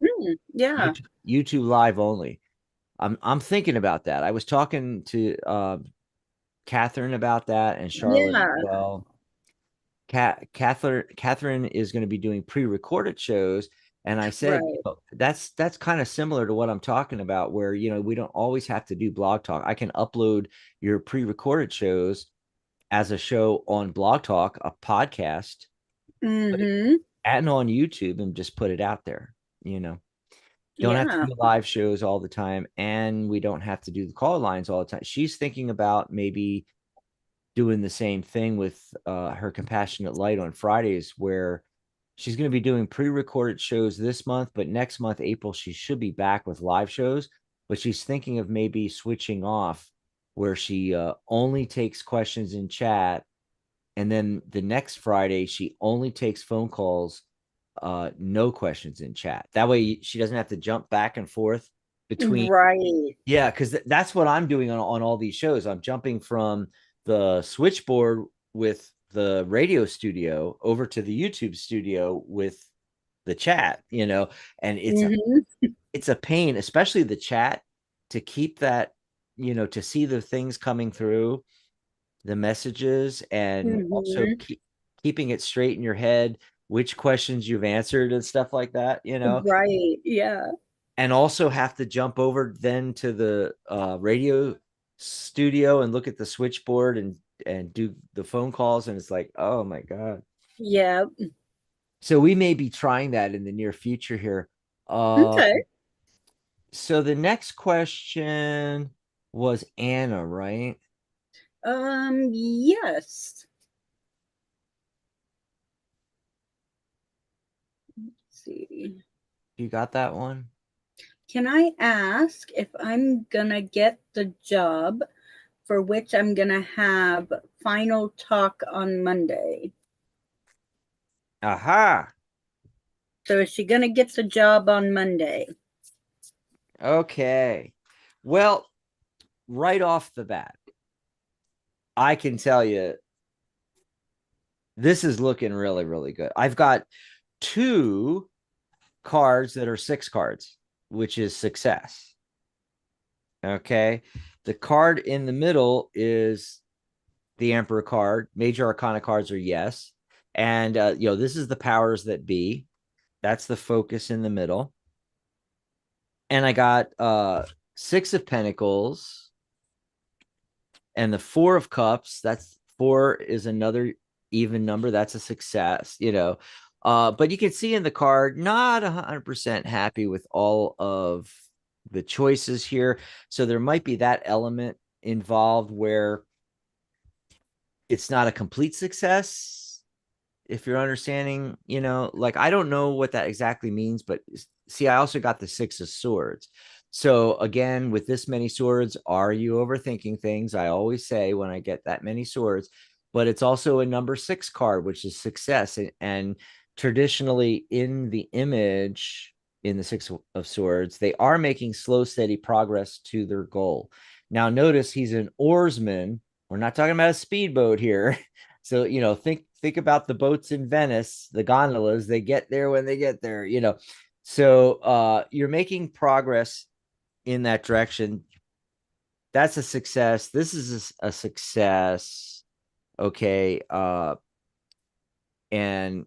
Yeah. YouTube Live only. I'm thinking about that. I was talking to Catherine about that, and Charlotte as Yeah. well. Catherine is going to be doing pre-recorded shows, and I said, Right. that's kind of similar to what I'm talking about, where we don't always have to do Blog Talk. I can upload your pre-recorded shows as a show on Blog Talk, a podcast, Mm-hmm. and on YouTube, and just put it out there. Don't have to Yeah. do live shows all the time, and we don't have to do the call lines all the time. She's thinking about maybe doing the same thing with her Compassionate Light on Fridays, where she's going to be doing pre-recorded shows this month, but next month, April, she should be back with live shows. But she's thinking of maybe switching off, where she only takes questions in chat, and then the next Friday she only takes phone calls, no questions in chat. That way she doesn't have to jump back and forth between. Right. Yeah, because that's what I'm doing on all these shows. I'm jumping from the switchboard with the radio studio over to the YouTube studio with the chat, and Mm-hmm. it's a pain, especially the chat, to keep that, to see the things coming through, the messages, and also Mm-hmm. keeping it straight in your head, which questions you've answered and stuff like that, Right. Yeah. and also have to jump over then to the radio studio and look at the switchboard and do the phone calls, and it's like, oh my god. Yeah. So we may be trying that in the near future here. Okay. So the next question was Anna, right? Yes. Let's see. You got that one? Can I ask if I'm gonna get the job for which I'm gonna have final talk on Monday? Aha. So is she gonna get the job on Monday? Okay. Well, right off the bat, I can tell you this is looking really, really good. I've got two cards that are six cards, which is success. Okay. The card in the middle is the Emperor card. Major Arcana cards are yes. And, this is the powers that be. That's the focus in the middle. And I got Six of Pentacles and the Four of Cups. That's four is another even number. That's a success. But you can see in the card, not 100% happy with all of the choices here. So there might be that element involved where it's not a complete success, if you're understanding, like I don't know what that exactly means, but see, I also got the Six of Swords. So again, with this many swords, are you overthinking things? I always say when I get that many swords, but it's also a number six card, which is success. And traditionally in the image in the Six of Swords, they are making slow, steady progress to their goal. Now, notice he's an oarsman. We're not talking about a speedboat here. So, think about the boats in Venice, the gondolas, they get there when they get there. So you're making progress in that direction. That's a success. This is a success. Okay. And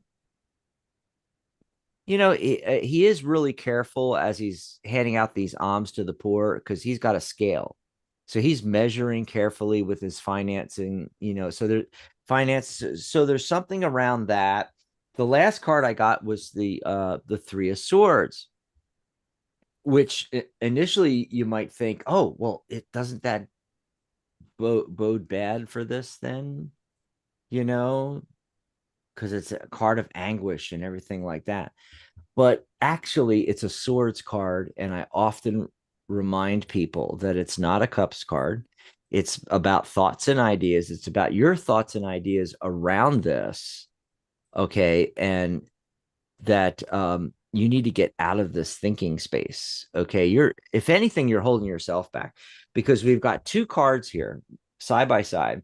he is really careful as he's handing out these alms to the poor because he's got a scale. So he's measuring carefully with his financing, so so there's something around that. The last card I got was the Three of Swords, which initially you might think, oh, well, it doesn't that bode bad for this then, you know, because it's a card of anguish and everything like that. But actually, it's a swords card. And I often remind people that it's not a cups card. It's about thoughts and ideas. It's about your thoughts and ideas around this. Okay. And that you need to get out of this thinking space. Okay. If anything, you're holding yourself back because we've got two cards here side by side,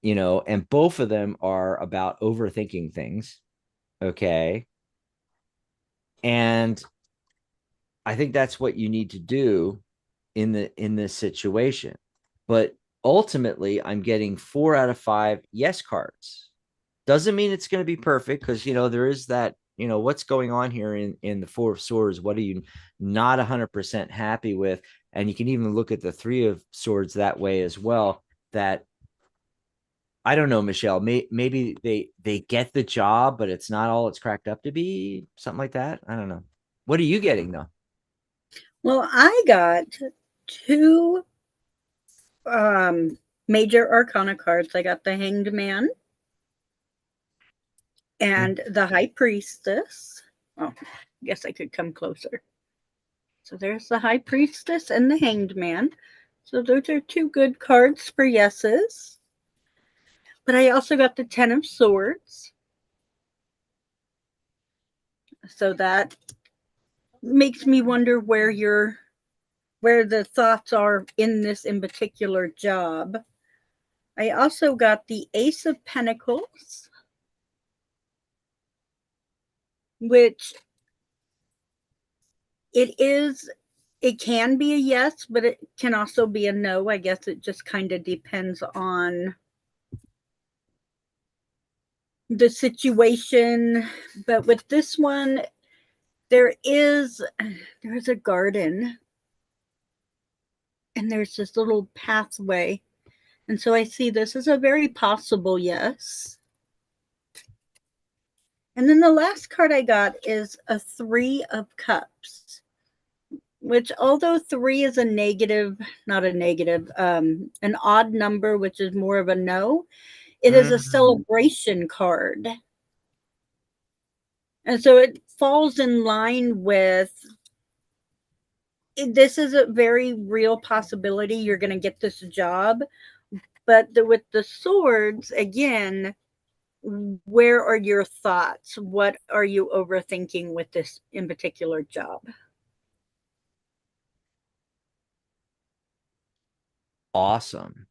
and both of them are about overthinking things. Okay. And I think that's what you need to do in this situation. But ultimately, I'm getting 4 out of 5 yes cards. Doesn't mean it's going to be perfect because there is that, what's going on here in the Four of Swords. What are you not 100% happy with? And you can even look at the Three of Swords that way as well. That I don't know, Michelle. Maybe they get the job, but it's not all it's cracked up to be. Something like that. I don't know. What are you getting though? Well, I got two major arcana cards. I got the Hanged Man and the High Priestess. Oh, I guess I could come closer. So there's the High Priestess and the Hanged Man. So those are two good cards for yeses. But I also got the Ten of Swords. So that makes me wonder where you're where the thoughts are in this in particular job. I also got the Ace of Pentacles, which it can be a yes, but it can also be a no. I guess it just kind of depends on the situation. But with this one, there's a garden, and there's this little pathway. And so I see this as a very possible yes. And then the last card I got is a Three of Cups, which, although three is a negative, not a negative, an odd number, which is more of a no, it is a celebration card. And so it falls in line with this is a very real possibility you're going to get this job. But with the swords, again, where are your thoughts? What are you overthinking with this in particular job? Awesome.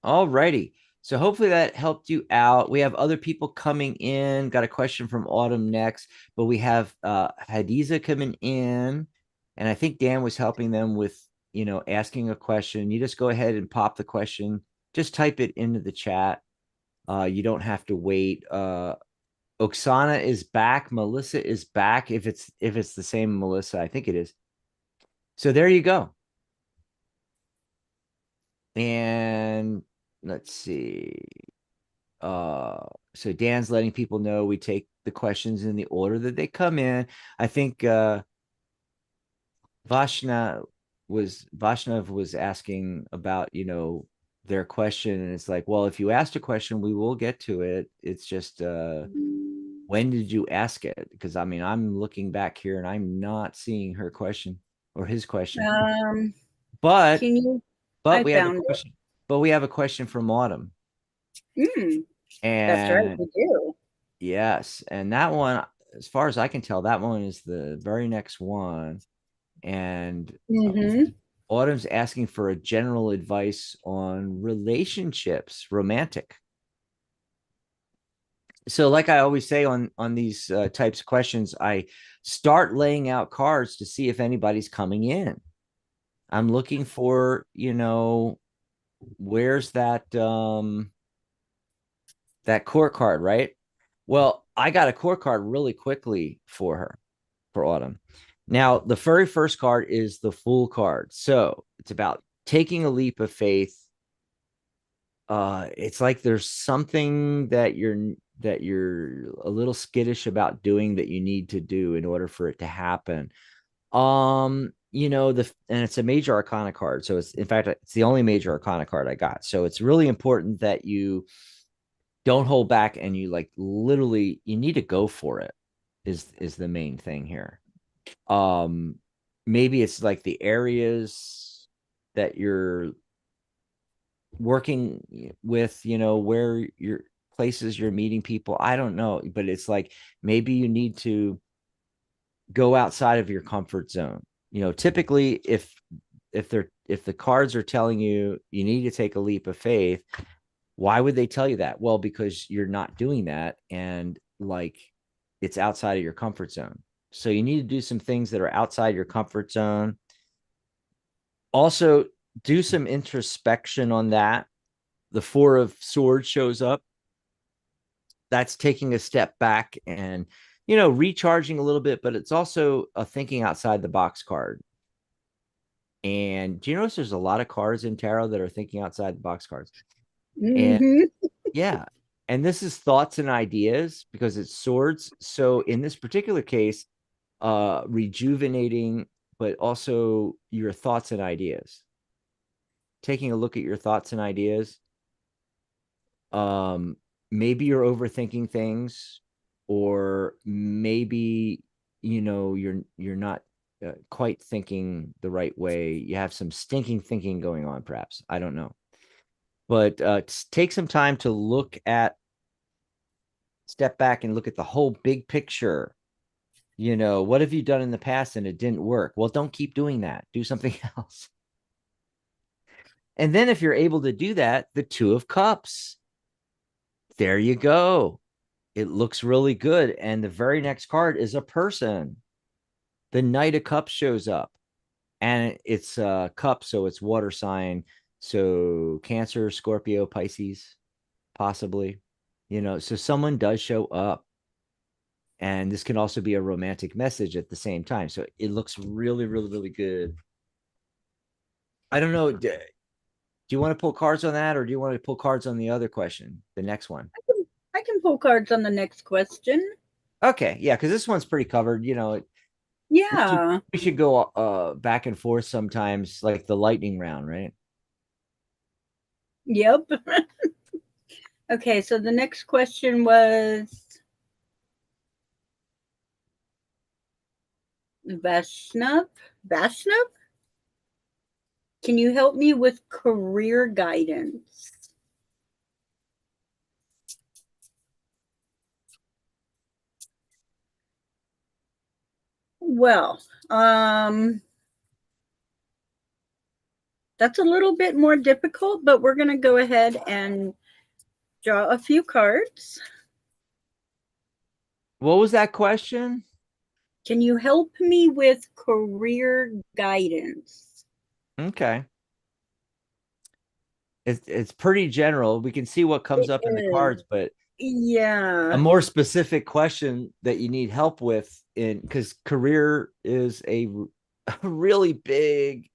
All righty. So hopefully that helped you out. We have other people coming in. Got a question from Autumn next, but we have Hadiza coming in, and I think Dan was helping them with, asking a question. You just go ahead and pop the question. Just type it into the chat. You don't have to wait. Oksana is back. Melissa is back. If it's the same Melissa, I think it is. So there you go. And let's see. So Dan's letting people know we take the questions in the order that they come in. I think Vaishnav was asking about, their question, and it's like, well, if you asked a question, we will get to it. It's just when did you ask it? Because I mean, I'm looking back here and I'm not seeing her question or his question. But Can you? but I we have a found question. But we have a question from Autumn. That's right, And we do. yes, and that one, as far as I can tell, that one is the very next one. And Autumn's asking for a general advice on relationships, romantic. So, like I always say on these types of questions, I start laying out cards to see if anybody's coming in. I'm looking for, where's that court card, right? Well, I got a court card really quickly for Autumn. Now, the very first card is the Fool card. So it's about taking a leap of faith. It's like there's something that you're a little skittish about doing that you need to do in order for it to happen. And it's a major arcana card. So it's, in fact, it's the only major arcana card I got. So it's really important that you don't hold back, and you literally you need to go for it is the main thing here. Maybe it's like the areas that you're working with, where your places you're meeting people. I don't know, but it's like maybe you need to go outside of your comfort zone. Typically if the cards are telling you you need to take a leap of faith, why would they tell you that? Well, because you're not doing that, and it's outside of your comfort zone. So you need to do some things that are outside your comfort zone. Also, do some introspection on that. The Four of Swords shows up. That's taking a step back and, recharging a little bit, but it's also a thinking outside the box card. And do you notice there's a lot of cards in tarot that are thinking outside the box cards? And yeah. And this is thoughts and ideas because it's swords. So in this particular case, rejuvenating, but also your thoughts and ideas. Taking a look at your thoughts and ideas. Maybe you're overthinking things, or maybe you're not quite thinking the right way. You have some stinking thinking going on, perhaps. I don't know. But take some time to step back and look at the whole big picture. What have you done in the past and it didn't work? Well, don't keep doing that. Do something else. And then if you're able to do that, the Two of Cups. There you go. It looks really good. And the very next card is a person. The Knight of Cups shows up. And it's a cup, so it's water sign. So Cancer, Scorpio, Pisces, possibly. So someone does show up. And this can also be a romantic message at the same time. So it looks really, really, really good. I don't know. Do you want to pull cards on that, or do you want to pull cards on the other question, the next one? I can pull cards on the next question. Okay, yeah, because this one's pretty covered. We should Yeah. we should go back and forth sometimes, like the lightning round, right? Yep. Okay, so the next question was Vaishnav. Vaishnav? Can you help me with career guidance? Well, that's a little bit more difficult, but we're going to go ahead and draw a few cards. What was that question? Can you help me with career guidance? Okay. It's pretty general. We can see what comes It up in the is. cards, but a Yeah. more specific question that you need help with in because career is a really big,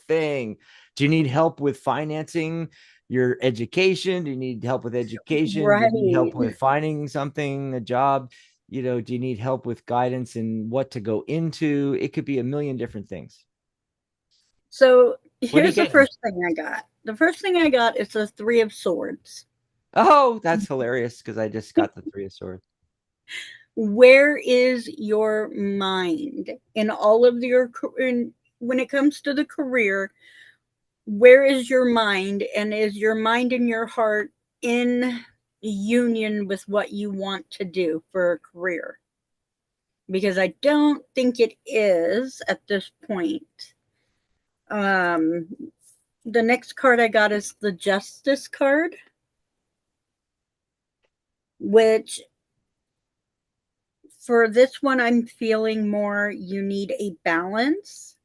thing. Do you need help with financing your education? Do you need help with education? Do you need help Right. with finding something, a job? Do you need help with guidance and what to go into? It could be a million different things. So What do you here's the get? first thing I got. The first thing I got is the Three of Swords. Oh, that's hilarious because I just got the Three of Swords. Where is your mind in all of your when it comes to the career? Where is your mind, and is your mind and your heart in union with what you want to do for a career? Because I don't think it is at this point. Um, the next card I got is the Justice card, which for this one, I'm feeling more you need a balance,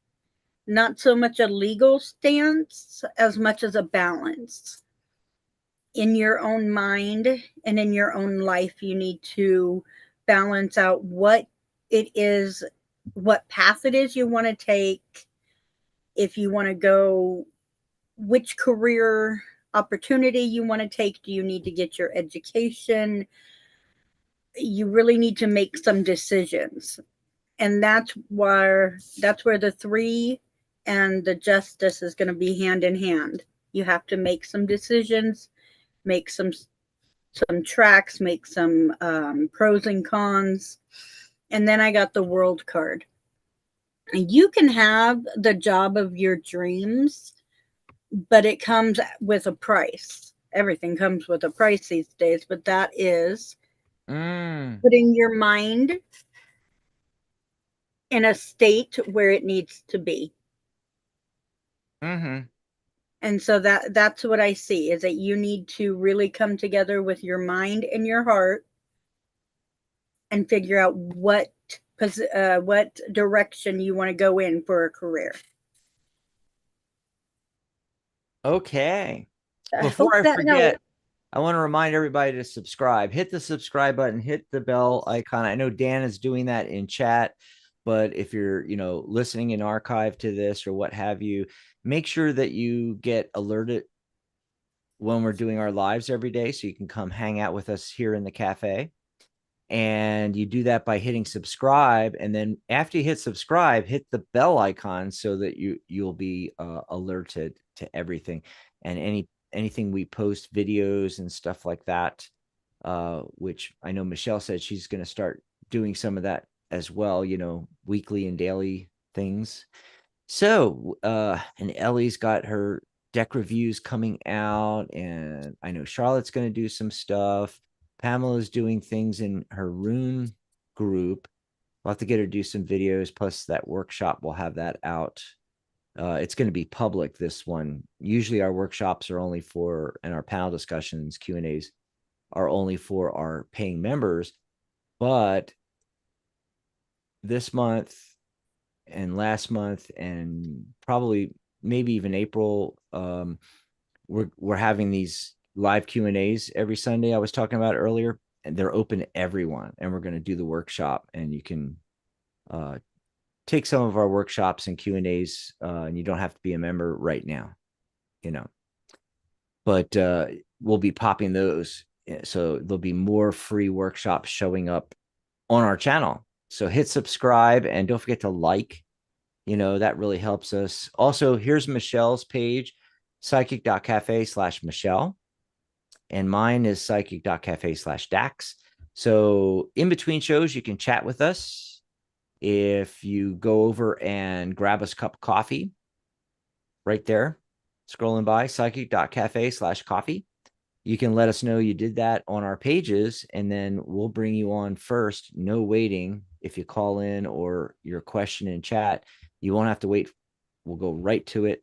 not so much a legal stance as much as a balance in your own mind and in your own life. You need to balance out what it is, what path it is you want to take. If you want to go, which career opportunity you want to take, do you need to get your education? You really need to make some decisions, and that's where the three and the justice is going to be hand in hand. You have to make some decisions, make some tracks, make some pros and cons. And then I got the world card. And you can have the job of your dreams, but it comes with a price. Everything comes with a price these days, but that is Mm, putting your mind in a state where it needs to be. mm-hmm. And so that's what I see, is that you need to really come together with your mind and your heart and figure out what direction you want to go in for a career. Okay. I Before hope I that helps. forget, I want to remind everybody to subscribe. Hit the subscribe button, hit the bell icon. I know Dan is doing that in chat, but if you're, listening in archive to this or what have you, make sure that you get alerted when we're doing our lives every day so you can come hang out with us here in the cafe. And you do that by hitting subscribe, and then after you hit subscribe, hit the bell icon so that you'll be alerted to everything and anything we post, videos and stuff like that, which I know Michelle said she's going to start doing some of that as well, weekly and daily things. So and Ellie's got her deck reviews coming out, and I know Charlotte's going to do some stuff. Pamela's doing things in her rune group. We'll have to get her to do some videos. Plus, that workshop, we'll have that out. It's going to be public, this one. Usually our workshops are only for, and our panel discussions, Q&As, are only for our paying members. But this month and last month and probably maybe even April, we're having these live Q&As every Sunday I was talking about earlier, and they're open to everyone. And we're going to do the workshop, and you can take some of our workshops and Q&As, and you don't have to be a member right now, you know. But we'll be popping those. So there'll be more free workshops showing up on our channel. So hit subscribe and don't forget to like, that really helps us. Also, here's Michelle's page, psychic.cafe/Michelle. And mine is psychic.cafe/Dax. So in between shows, you can chat with us. If you go over and grab us a cup of coffee right there, scrolling by, psychic.cafe/coffee. You can let us know you did that on our pages, and then we'll bring you on first. No waiting. If you call in or your question in chat, you won't have to wait. We'll go right to it.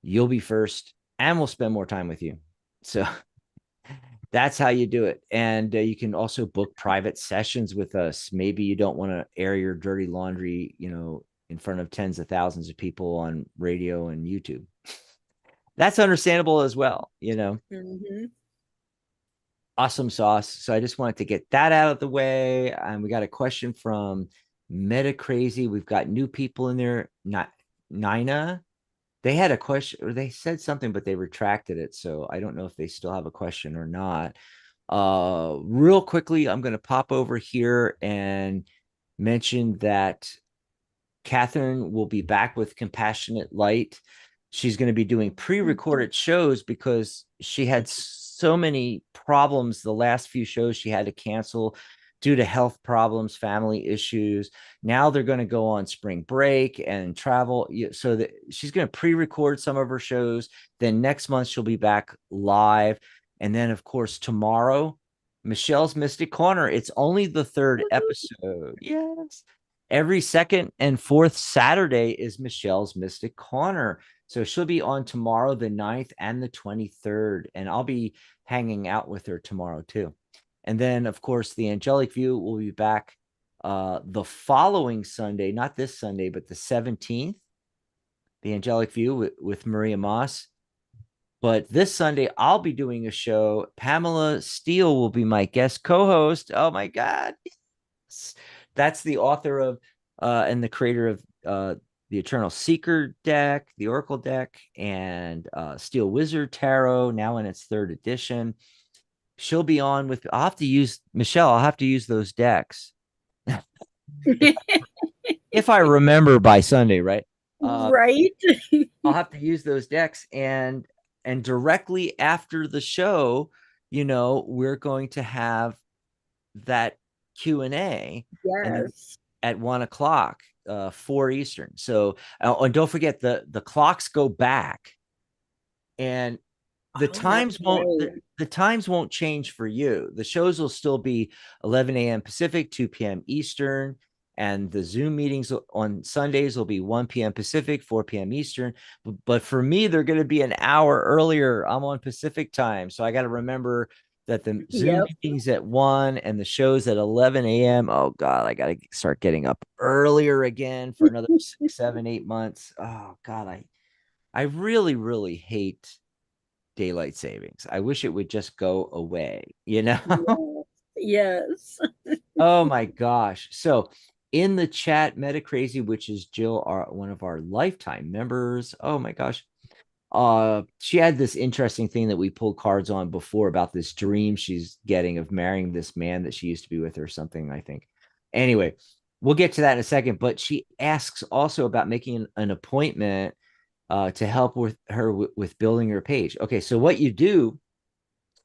You'll be first, and we'll spend more time with you. So that's how you do it. And you can also book private sessions with us. Maybe you don't want to air your dirty laundry, in front of tens of thousands of people on radio and YouTube. That's understandable as well, Mm-hmm. Awesome sauce. So I just wanted to get that out of the way. And we got a question from Meta Crazy. We've got new people in there. Not Nina. They had a question, or they said something, but they retracted it. So I don't know if they still have a question or not. Real quickly, I'm going to pop over here and mention that Catherine will be back with Compassionate Light. She's going to be doing pre-recorded shows because she had so many problems. The last few shows she had to cancel due to health problems, family issues. Now they're going to go on spring break and travel. So that she's going to pre-record some of her shows. Then next month she'll be back live. And then, of course, tomorrow, Michelle's Mystic Corner. It's only the third episode. Yes. Every second and fourth Saturday is Michelle's Mystic Corner. So she'll be on tomorrow, the 9th and the 23rd. And I'll be hanging out with her tomorrow too. And then, of course, the Angelic View will be back the following Sunday, not this Sunday, but the 17th, the Angelic View with Maria Moss. But this Sunday, I'll be doing a show. Pamela Steele will be my guest co-host. Oh, my God. Yes. That's the author of and the creator of the Eternal Seeker deck, the Oracle deck, and Steel Wizard Tarot, now in its third edition. She'll be on with, I'll have to use, Michelle, I'll have to use those decks. If I remember by Sunday, right? Right. I'll have to use those decks, and directly after the show, we're going to have that Q&A Yes. at 1:00, 4 Eastern. So, and don't forget the clocks go back, and the times won't change for you. The shows will still be 11 a.m. Pacific, 2 p.m. Eastern, and the Zoom meetings on Sundays will be 1 p.m. Pacific, 4 p.m. Eastern. But for me, they're going to be an hour earlier. I'm on Pacific time, so I got to remember that the Zoom meetings at 1 and the shows at 11 a.m. Oh God, I got to start getting up earlier again for another 6, 7, 8 months. Oh God, I really, really hate daylight savings. I wish it would just go away, Yes. Oh my gosh. So in the chat, Meta Crazy, which is Jill, one of our lifetime members. Oh my gosh. She had this interesting thing that we pulled cards on before about this dream she's getting of marrying this man that she used to be with or something, I think. Anyway, we'll get to that in a second, but she asks also about making an appointment to help with her with building her page. Okay, so what you do,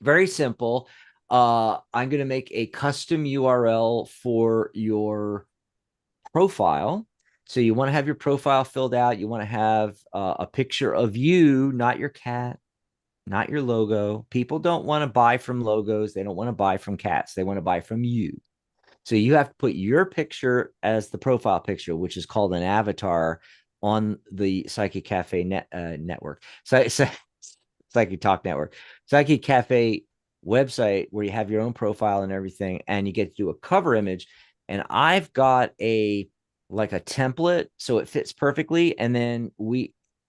very simple. I'm going to make a custom URL for your profile. So you want to have your profile filled out. You want to have a picture of you, not your cat, not your logo. People don't want to buy from logos. They don't want to buy from cats. They want to buy from you. So you have to put your picture as the profile picture, which is called an avatar on the Psychic Cafe network. So Psychic Talk Network, Psychic Cafe website where you have your own profile and everything, and you get to do a cover image. And I've got a like a template, so it fits perfectly. And then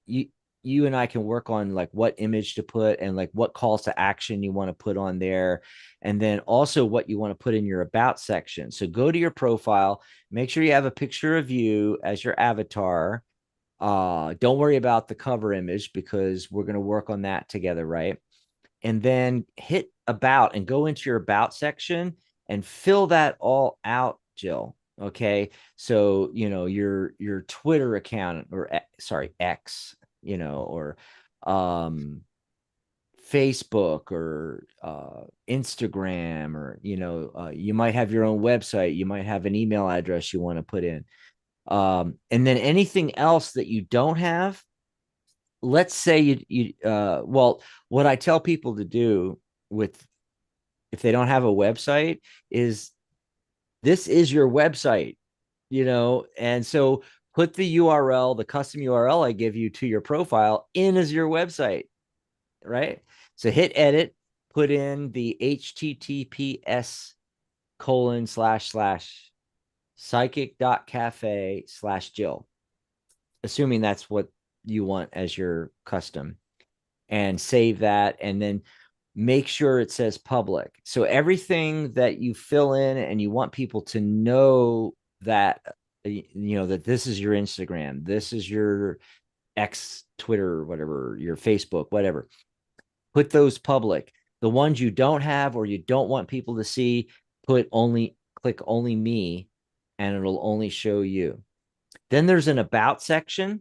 you, you and I can work on like what image to put and like what calls to action you want to put on there. And then also what you want to put in your about section. So go to your profile, make sure you have a picture of you as your avatar. Don't worry about the cover image because we're going to work on that together, right? And then hit about and go into your about section and fill that all out, Jill. Okay. So, your Twitter account or sorry, X, or um Facebook or Instagram, or you might have your own website, you might have an email address you want to put in, and then anything else that you don't have. Let's say well, what I tell people to do with if they don't have a website is this is your website, and so put the URL, the custom URL I give you to your profile in as your website, right? So hit edit, put in the HTTPS colon slash slash psychic.cafe/Jill, assuming that's what you want as your custom, and save that. And then make sure it says public. So everything that you fill in and you want people to know that, that this is your Instagram, this is your X, Twitter, whatever, your Facebook, whatever, put those public. The ones you don't have or you don't want people to see, click only me, and it'll only show you. Then there's an about section,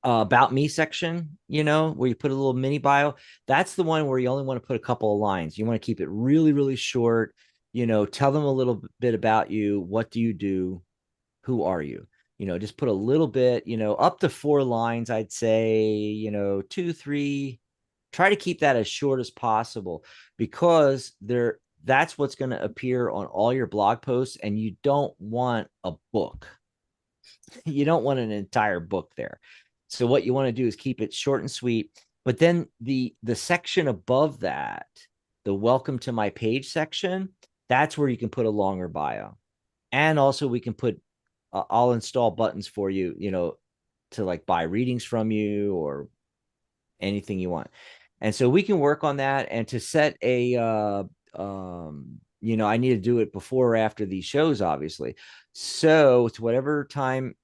about me section, where you put a little mini bio. That's the one where you only want to put a couple of lines. You want to keep it really, really short. Tell them a little bit about you. What do you do? Who are you? Just put a little bit, up to 4 lines, I'd say, 2, 3. Try to keep that as short as possible because that's what's going to appear on all your blog posts, and you don't want a book. You don't want an entire book there. So what you want to do is keep it short and sweet. But then the section above that, the welcome to my page section, that's where you can put a longer bio. And also we can put I'll install buttons for you, to like buy readings from you or anything you want. And so we can work on that. And to set a I need to do it before or after these shows, obviously. So it's whatever time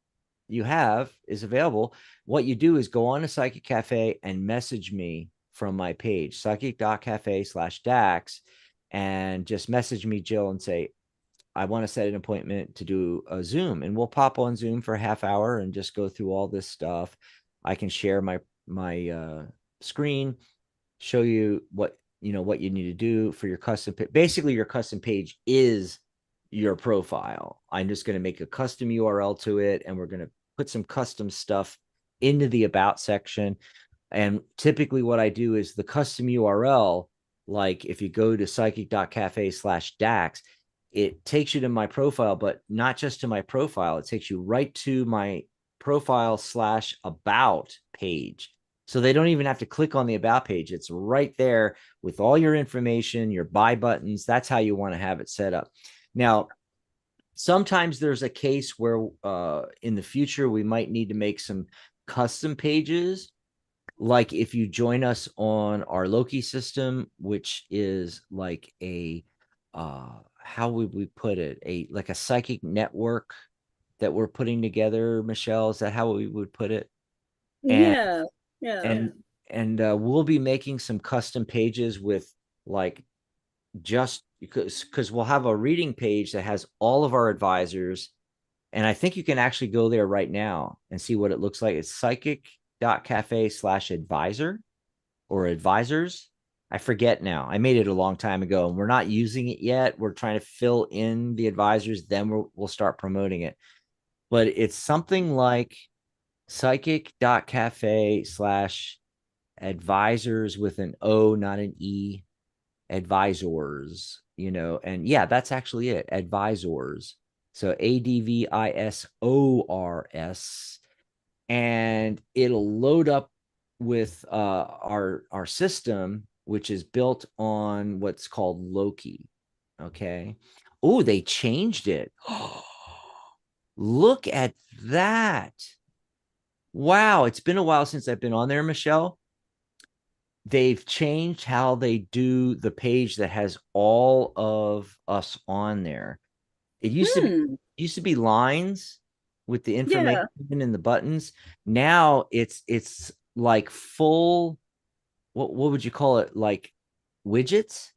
you have is available. What you do is go on to Psychic Cafe and message me from my page, psychic.cafe/Dax, and just message me, Jill, and say, I want to set an appointment to do a Zoom, and we'll pop on Zoom for a half hour and just go through all this stuff. I can share my screen, show you what you need to do for your custom. Basically, your custom page is your profile. I'm just going to make a custom URL to it, and we're going to put some custom stuff into the about section. And typically what I do is the custom URL, like if you go to psychic.cafe/Dax, it takes you to my profile, but not just to my profile. It takes you right to my profile/about page. So they don't even have to click on the about page. It's right there with all your information, your buy buttons. That's how you want to have it set up. Now, sometimes there's a case where in the future we might need to make some custom pages, like if you join us on our Loki system, which is like a how would we put it, like a psychic network that we're putting together. Michelle, is that how we would put it? and Yeah, yeah. and we'll be making some custom pages with like just because we'll have a reading page that has all of our advisors. And I think you can actually go there right now and see what it looks like. It's psychic.cafe/advisor or advisors. I forget now. I made it a long time ago and we're not using it yet. We're trying to fill in the advisors. Then we'll start promoting it. But it's something like psychic.cafe/advisors with an O, not an E, advisors, and yeah, that's actually it. Advisors. So Advisors, and it'll load up with our system, which is built on what's called Loki. Okay. Oh, they changed it. Look at that. Wow, it's been a while since I've been on there, Michelle. They've changed how they do the page that has all of us on there. It Hmm. used to be lines with the information Yeah. and the buttons. Now it's like full, what would you call it? Like widgets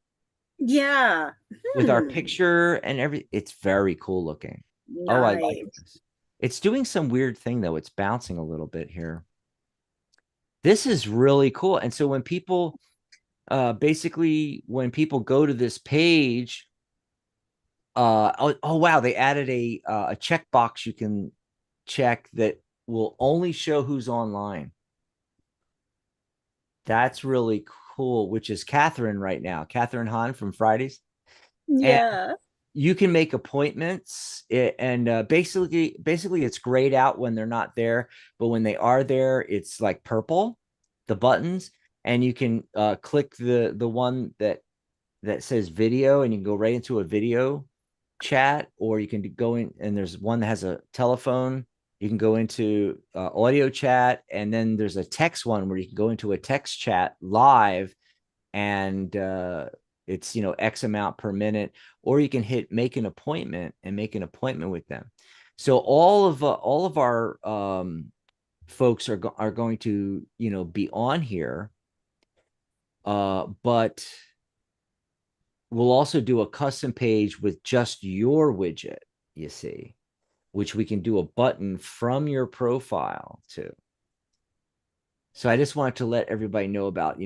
Yeah. with our Hmm. picture and every. It's very cool looking. Oh, I like Nice. this. It's doing some weird thing though. It's bouncing a little bit here. This is really cool. And so when people basically when people go to this page, oh wow, they added a checkbox you can check that will only show who's online. That's really cool, which is Catherine right now, Catherine Hahn from Fridays. And Yeah. you can make appointments, and basically it's grayed out when they're not there, but when they are there, it's like purple, the buttons, and you can click the one that says video, and you can go right into a video chat, or you can go in, and there's one that has a telephone. You can go into audio chat, and then there's a text one where you can go into a text chat live, and it's X amount per minute, or you can hit make an appointment and make an appointment with them. So all of our folks are going to be on here, but we'll also do a custom page with just your widget, you see, which we can do a button from your profile too. So I just wanted to let everybody know about,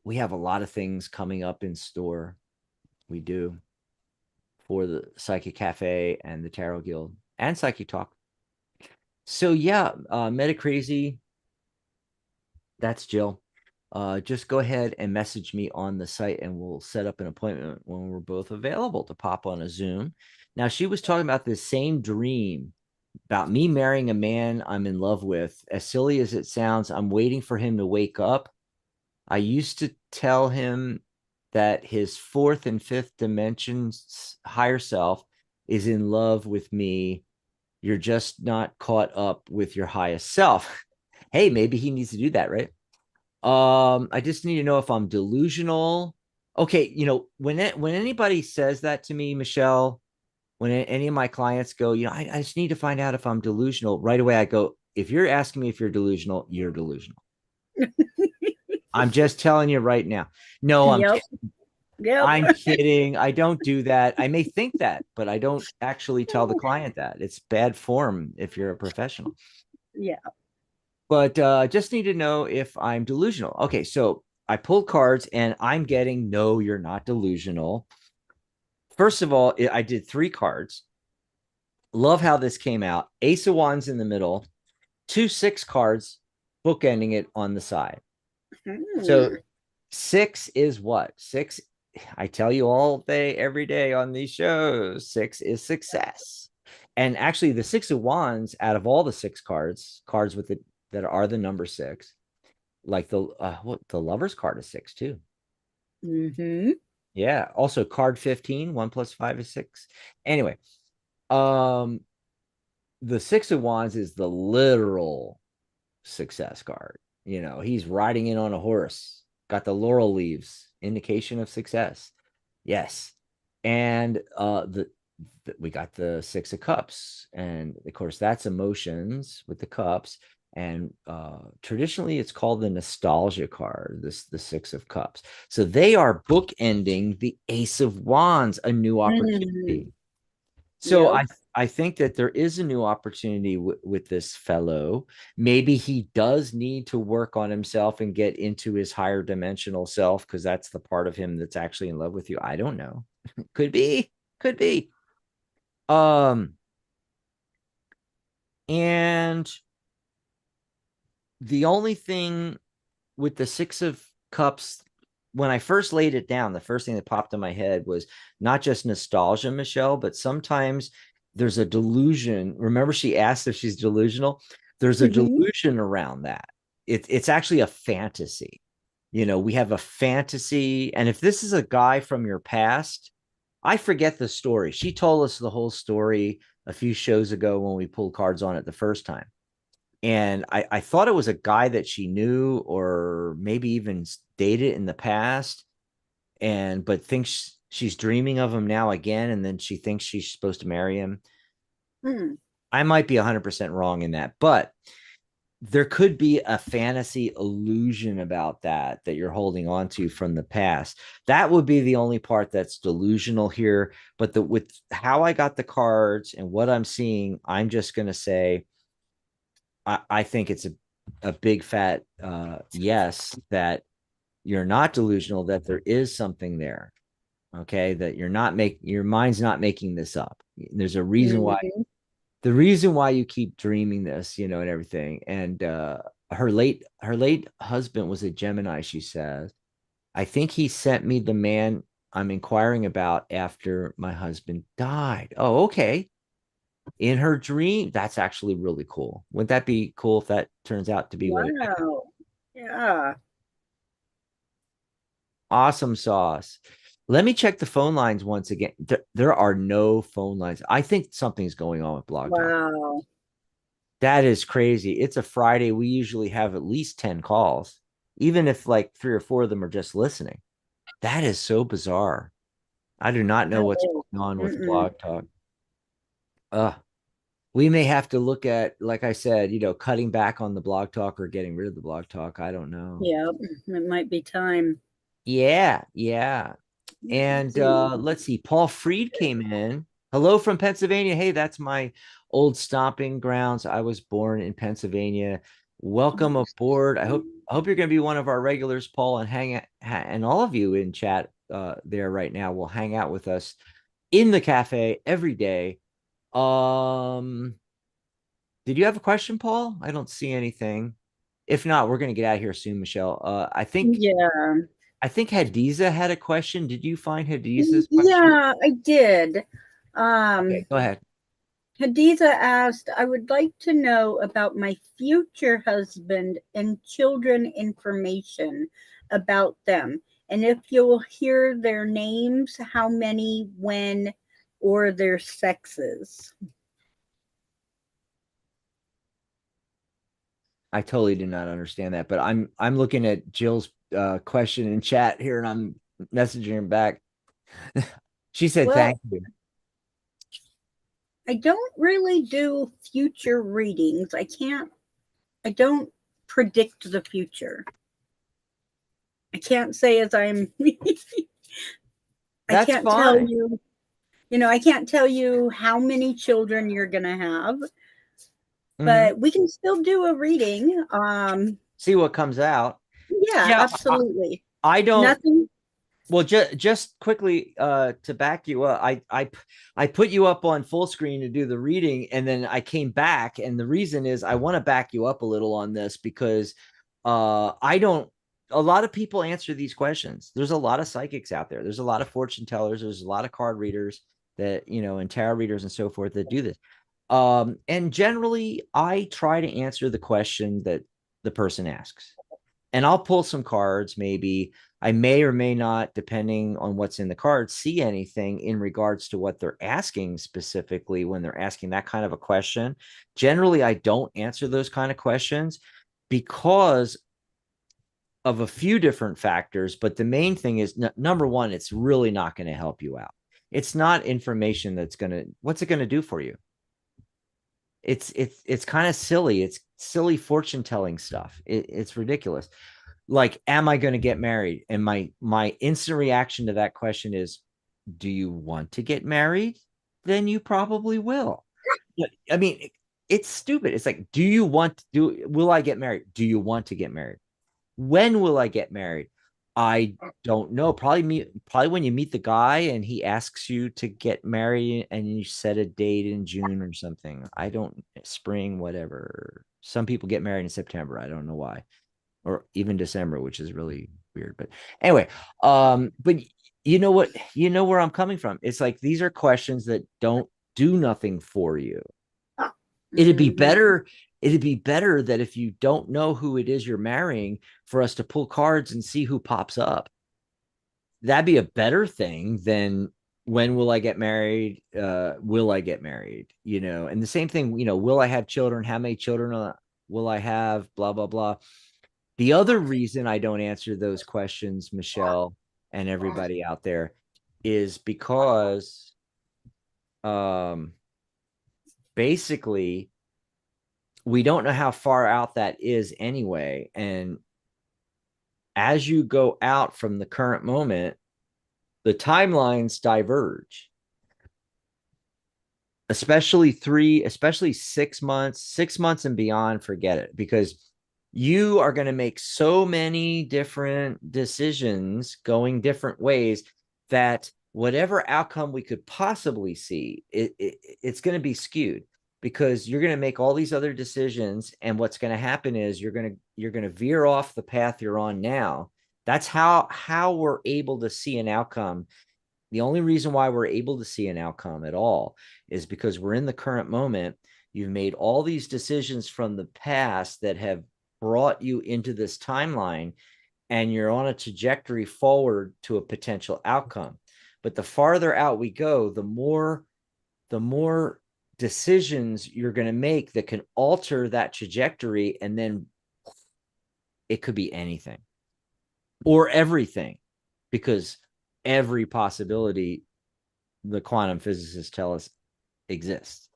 we have a lot of things coming up in store. We do, for the Psychic Cafe and the Tarot Guild and Psychic Talk. So yeah, Meta Crazy, that's Jill. Just go ahead and message me on the site, and we'll set up an appointment when we're both available to pop on a Zoom. Now, she was talking about this same dream about me marrying a man I'm in love with. As silly as it sounds, I'm waiting for him to wake up. I used to tell him that his fourth and fifth dimensions higher self is in love with me. You're just not caught up with your highest self. Hey, maybe he needs to do that, right? I just need to know if I'm delusional. Okay, when anybody says that to me, Michelle, when any of my clients go, I just need to find out if I'm delusional, right away I go, if you're asking me if you're delusional, you're delusional. I'm just telling you right now. No, Yep. Yep. I'm kidding. I don't do that. I may think that, but I don't actually tell the client that. It's bad form if you're a professional. Yeah. But just need to know if I'm delusional. Okay, so I pulled cards and I'm getting no, you're not delusional. First of all, I did 3 cards. Love how this came out. Ace of Wands in the middle, 2 6 cards, bookending it on the side. So Hmm. 6 is what? 6, I tell you all day, every day on these shows, 6 is success. And actually, the 6 of Wands, out of all the 6 cards, cards with it that are the number 6, like the Lover's card is 6 too. Mm-hmm. Yeah. Also, card 15, 1 plus 5 is 6. Anyway, um, the 6 of Wands is the literal success card. He's riding in on a horse, got the laurel leaves, indication of success. Yes. And we got the 6 of Cups, and of course that's emotions with the cups. And traditionally it's called the nostalgia card, the 6 of Cups. So they are bookending the Ace of Wands, a new Mm-hmm. opportunity. So Yep. I think that there is a new opportunity with this fellow. Maybe he does need to work on himself and get into his higher dimensional self, because that's the part of him that's actually in love with you. I don't know. Could be, could be. Um, and the only thing with the 6 of Cups when I first laid it down, the first thing that popped in my head was not just nostalgia, Michelle, but sometimes there's a delusion. Remember, she asked if she's delusional. There's a Mm-hmm. delusion around that. It's actually a fantasy. We have a fantasy. And if this is a guy from your past, I forget the story. She told us the whole story a few shows ago when we pulled cards on it the first time. And I thought it was a guy that she knew or maybe even dated in the past, but thinks she's dreaming of him now again, and then she thinks she's supposed to marry him. Mm. I might be 100% wrong in that, but there could be a fantasy illusion about that you're holding on to from the past. That would be the only part that's delusional here. But with how I got the cards and what I'm seeing, I'm just going to say I think it's a big fat yes, that you're not delusional, that there is something there. Okay, that your mind's not making this up. There's a reason why, Mm-hmm. the reason why you keep dreaming this, and everything. And her late husband was a Gemini, she says. I think he sent me the man I'm inquiring about after my husband died. Oh, okay. In her dream, that's actually really cool. Wouldn't that be cool if that turns out to be what it is? Wow. Yeah. Awesome sauce. Let me check the phone lines once again. There are no phone lines. I think something's going on with Blog Talk. Wow. That is crazy. It's a Friday. We usually have at least 10 calls, even if like 3 or 4 of them are just listening. That is so bizarre. I do not know That what's is. going on with Mm-mm. Blog Talk. Uh, we may have to look at, like I said, cutting back on the Blog Talk or getting rid of the Blog Talk. I don't know. Yeah, it might be time. Yeah, yeah. Let's And see. let's see, Paul Freed came in. Hello from Pennsylvania. Hey, that's my old stomping grounds. I was born in Pennsylvania. Welcome aboard. I hope you're going to be one of our regulars, Paul, and and all of you in chat there right now will hang out with us in the cafe every day. Um, did you have a question, Paul? I don't see anything. If not, we're going to get out of here soon, Michelle. Yeah. I think Hadiza had a question. Did you find Hadiza's question? Yeah, I did. Okay, Um, go ahead. Hadiza asked, I would like to know about my future husband and children information about them. And if you'll hear their names, how many, when, or their sexes. I totally did not understand that, but I'm looking at Jill's question in chat here, and I'm messaging her back. She said Well, thank you. I don't really do future readings. I don't predict the future. I can't say as I'm, I That's can't tell fine. you, I can't tell you how many children you're going to have, Mhm. but we can still do a reading. See what comes out. Yeah, Yeah, absolutely. I don't. Nothing. Well, just quickly to back you up, I put you up on full screen to do the reading, and then I came back, and the reason is I want to back you up a little on this because I don't. A lot of people answer these questions. There's a lot of psychics out there. There's a lot of fortune tellers. There's a lot of card readers that and tarot readers and so forth that do this. And generally, I try to answer the question that the person asks, and I'll pull some cards. Maybe I may or may not, depending on what's in the cards, see anything in regards to what they're asking specifically when they're asking that kind of a question. Generally, I don't answer those kind of questions because of a few different factors. But the main thing is number one, it's really not going to help you out. It's not information what's it going to do for you? It's kind of silly. It's silly fortune telling stuff. It's ridiculous. Like, am I going to get married? And my instant reaction to that question is, do you want to get married? Then you probably will. I mean, it's stupid. It's like, will I get married? Do you want to get married? When will I get married? I don't know. Probably when you meet the guy and he asks you to get married and you set a date in June or something. I don't spring, whatever. Some people get married in September. I don't know why. Or even December, which is really weird, but anyway, but you know where I'm coming from. It's like these are questions that don't do nothing for you. It'd be Mhm. better, it'd be better that if you don't know who it is you're marrying, for us to pull cards and see who pops up. That'd be a better thing than when will I get married? Will I get married? And the same thing, will I have children? How many children will I have? Blah, blah, blah. The other reason I don't answer those questions, Michelle, and everybody out there, is because um, basically we don't know how far out that is anyway. And as you go out from the current moment, the timelines diverge, especially 6 months, 6 months and beyond. Forget it, because you are going to make so many different decisions going different ways that whatever outcome we could possibly see, it's going to be skewed, because you're going to make all these other decisions, and what's going to happen is you're going to veer off the path you're on now. That's how we're able to see an outcome. The only reason why we're able to see an outcome at all is because we're in the current moment. You've made all these decisions from the past that have brought you into this timeline, and you're on a trajectory forward to a potential outcome. But the farther out we go, the more decisions you're going to make that can alter that trajectory, and then it could be anything or everything, because every possibility, the quantum physicists tell us, exists.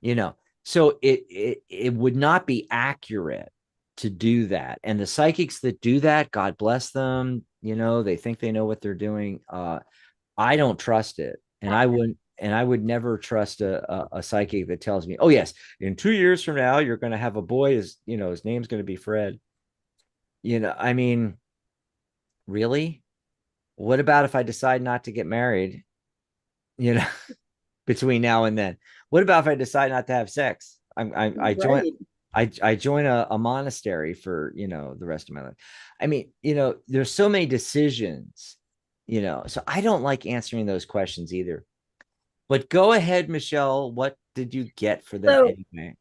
you know so it would not be accurate to do that. And the psychics that do that, God bless them, they think they know what they're doing. I don't trust it, and I would never trust a psychic that tells me, oh yes, in 2 years from now you're going to have a boy, his name's going to be Fred. I mean, really? What about if I decide not to get married, you know between now and then? What about if I decide not to have sex? I join Right. I join a monastery for the rest of my life. I mean, there's so many decisions, so I don't like answering those questions either. But go ahead, Michelle. What did you get for them So anyway?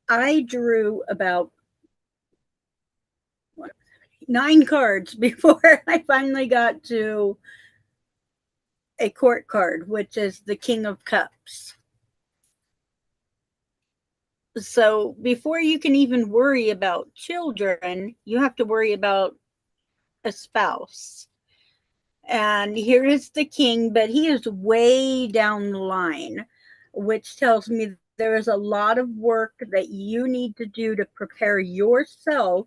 I drew about 9 cards before I finally got to a court card, which is the King of Cups. So before you can even worry about children, you have to worry about a spouse. And here is the king, but he is way down the line, which tells me there is a lot of work that you need to do to prepare yourself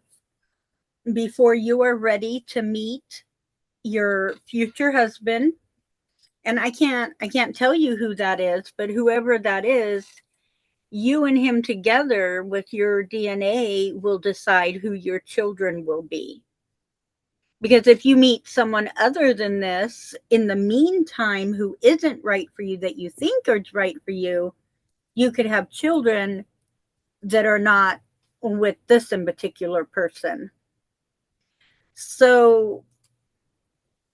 before you are ready to meet your future husband. And I can't tell you who that is, but whoever that is, you and him together with your DNA will decide who your children will be. Because if you meet someone other than this in the meantime who isn't right for you, that you think is right for you, you could have children that are not with this in particular person. So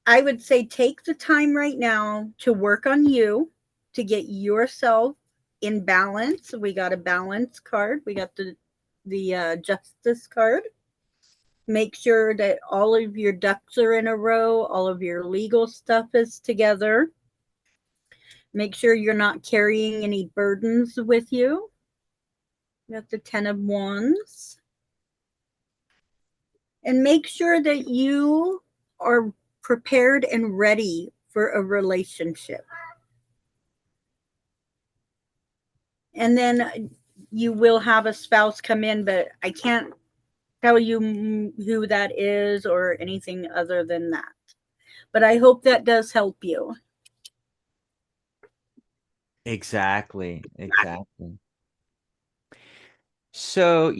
I would say take the time right now to work on you, to get yourself in balance. We got a balance card. We got the justice card. Make sure that all of your ducks are in a row, all of your legal stuff is together. Make sure you're not carrying any burdens with you. You got the 10 of Wands. And make sure that you are prepared and ready for a relationship. And then you will have a spouse come in, but I can't tell you who that is or anything other than that. But I hope that does help you. Exactly, exactly. So,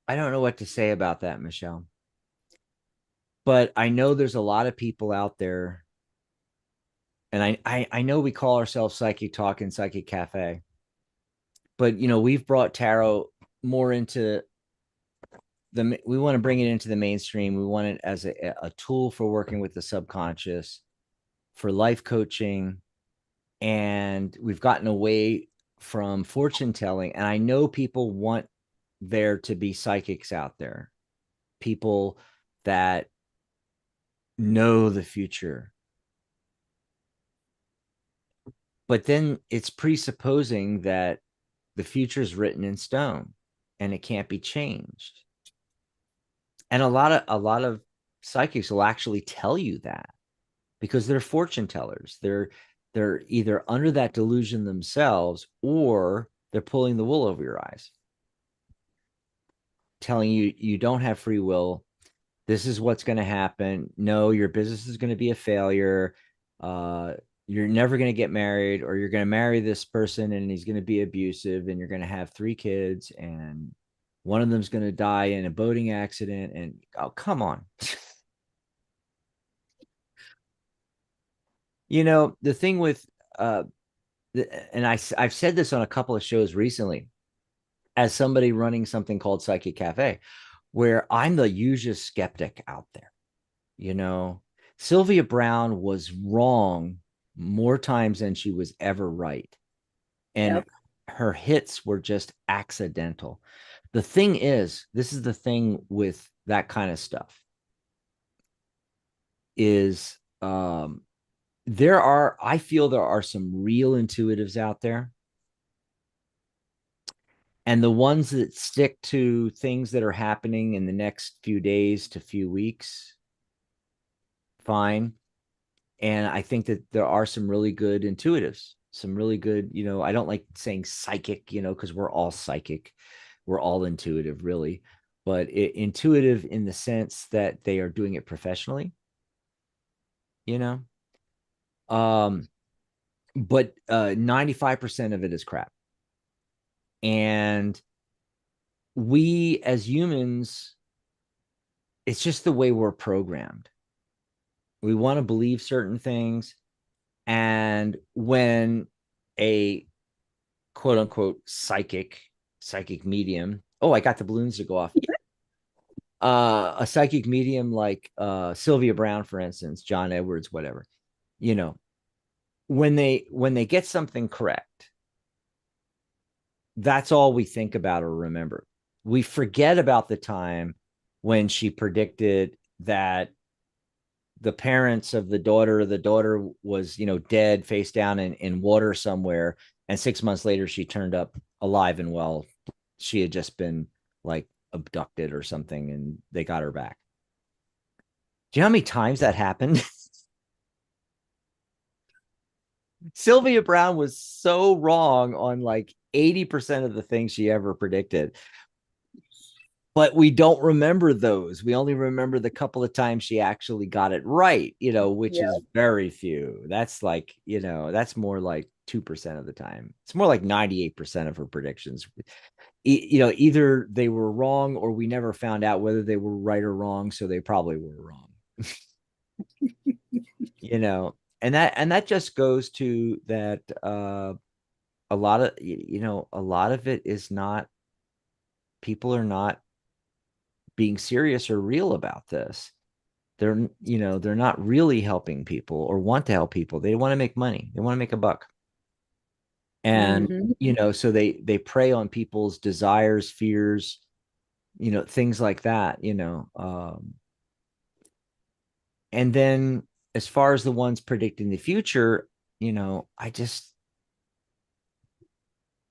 I don't know what to say about that, Michelle. But I know there's a lot of people out there, and I know we call ourselves Psychic Talk and Psychic Cafe, but we've brought tarot more into we want to bring it into the mainstream. We want it as a tool for working with the subconscious, for life coaching, and we've gotten away from fortune telling. And I know people want there to be psychics out there, people that know the future. But then it's presupposing that the future is written in stone and it can't be changed. And a lot of psychics will actually tell you that because they're fortune tellers. They're either under that delusion themselves or they're pulling the wool over your eyes, telling you you don't have free will. This is what's going to happen. No, your business is going to be a failure. Uh, you're never going to get married, or you're going to marry this person and he's going to be abusive, and you're going to have 3 kids, and one of them's going to die in a boating accident. And oh, come on. The thing with, uh, and I've said this on a couple of shows recently, as somebody running something called Psychic Cafe, where I'm the usual skeptic out there. You know, Sylvia Brown was wrong more times than she was ever right. And Yep. her hits were just accidental. The thing is, this is the thing with that kind of stuff is I feel there are some real intuitives out there. And the ones that stick to things that are happening in the next few days to few weeks, fine. And I think that there are some really good intuitives, some really good, I don't like saying psychic, because we're all psychic. We're all intuitive, really. But intuitive in the sense that they are doing it professionally, you know? Um, but 95% of it is crap. And we as humans, it's just the way we're programmed. We want to believe certain things. And when a quote unquote psychic medium, oh, I got the balloons to go off. A psychic medium like Sylvia Brown, for instance, John Edwards, whatever, you know, when they get something correct, that's all we think about or remember. We forget about the time when she predicted that the parents of the daughter was, dead face down in water somewhere, and 6 months later she turned up alive and well. She had just been like abducted or something, and they got her back. Do you know how many times that happened? Sylvia Brown was so wrong on like 80% of the things she ever predicted. But we don't remember those. We only remember the couple of times she actually got it right, which Yep. is very few. That's like, that's more like 2% of the time. It's more like 98% of her predictions. Either they were wrong or we never found out whether they were right or wrong. So they probably were wrong. And that just goes to that a lot of it is not, people are not being serious or real about this. They're not really helping people or want to help people. They want to make money. They want to make a buck. And Mm-hmm. so they prey on people's desires, fears, things like that, and then as far as the ones predicting the future, I just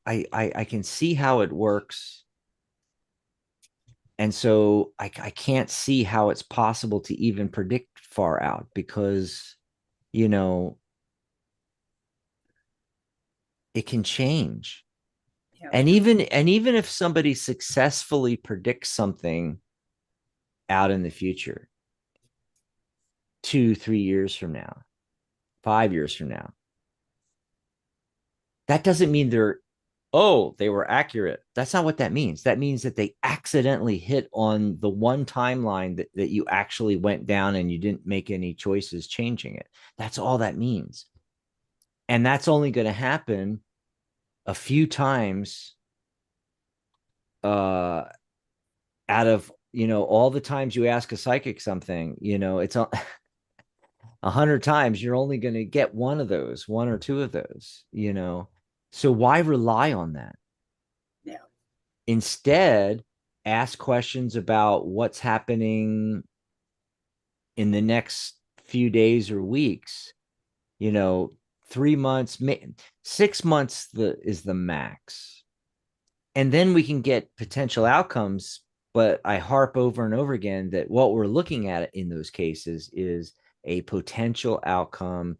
I can see how it works. And so I can't see how it's possible to even predict far out because, you know, it can change. Yep. And even if somebody successfully predicts something out in the future, 2, 3 years from now, 5 years from now, that doesn't mean they were accurate. That's not what that means. That means that they accidentally hit on the one timeline that you actually went down and you didn't make any choices changing it. That's all that means. And that's only going to happen a few times out of all the times you ask a psychic something, it's 100 times, you're only going to get one of those, one or two of those. So why rely on that? Yeah. Instead, ask questions about what's happening in the next few days or weeks. 3 months, 6 months is the max. And then we can get potential outcomes. But I harp over and over again that what we're looking at in those cases is a potential outcome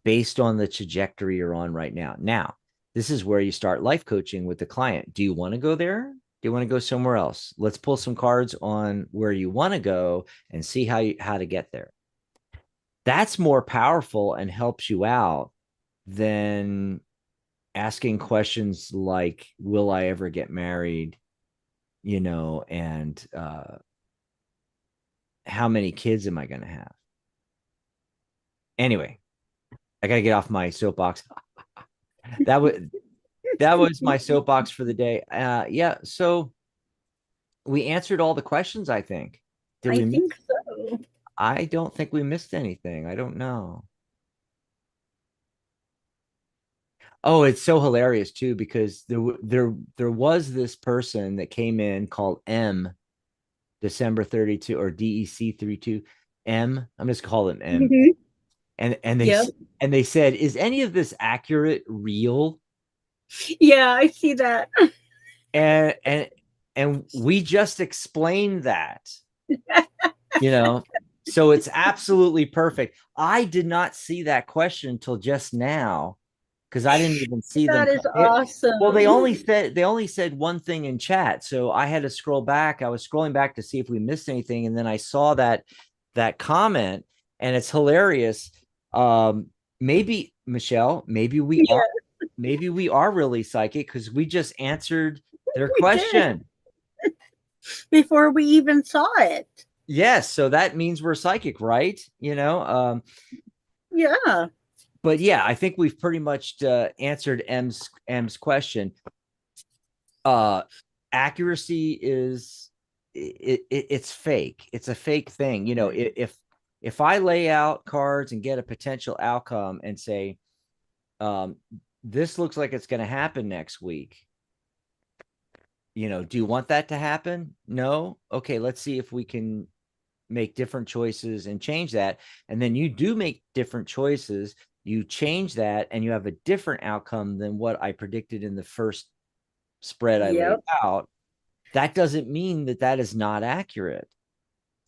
based on the trajectory you're on right now. Now, this is where you start life coaching with the client. Do you want to go there? Do you want to go somewhere else? Let's pull some cards on where you want to go and see how to get there. That's more powerful and helps you out than asking questions like, will I ever get married? And how many kids am I going to have? Anyway, I got to get off my soapbox. that was my soapbox for the day. Yeah. So we answered all the questions, I think. Did I we? think so. I don't think we missed anything. I don't know. Oh, it's so hilarious too, because there was this person that came in called M, December 32, or DEC 32 M. I'm just calling him M. Mm-hmm. And they Yep. and they said, is any of this accurate, real? Yeah, I see that. And we just explained that, so it's absolutely perfect. I did not see that question until just now, because I didn't even see them. That is awesome. Well, they only said one thing in chat, so I had to scroll back. I was scrolling back to see if we missed anything, and then I saw that comment, and it's hilarious. Maybe Michelle, maybe we are really psychic because we just answered their We did question. before we even saw it. Yes, so that means we're psychic, right? Yeah. But yeah, I think we've pretty much answered M's question. Accuracy is it's fake. It's a fake thing. If I lay out cards and get a potential outcome and say, this looks like it's going to happen next week. Do you want that to happen? No. Okay, let's see if we can make different choices and change that. And then you do make different choices. You change that and you have a different outcome than what I predicted in the first spread I laid out. That doesn't mean that is not accurate.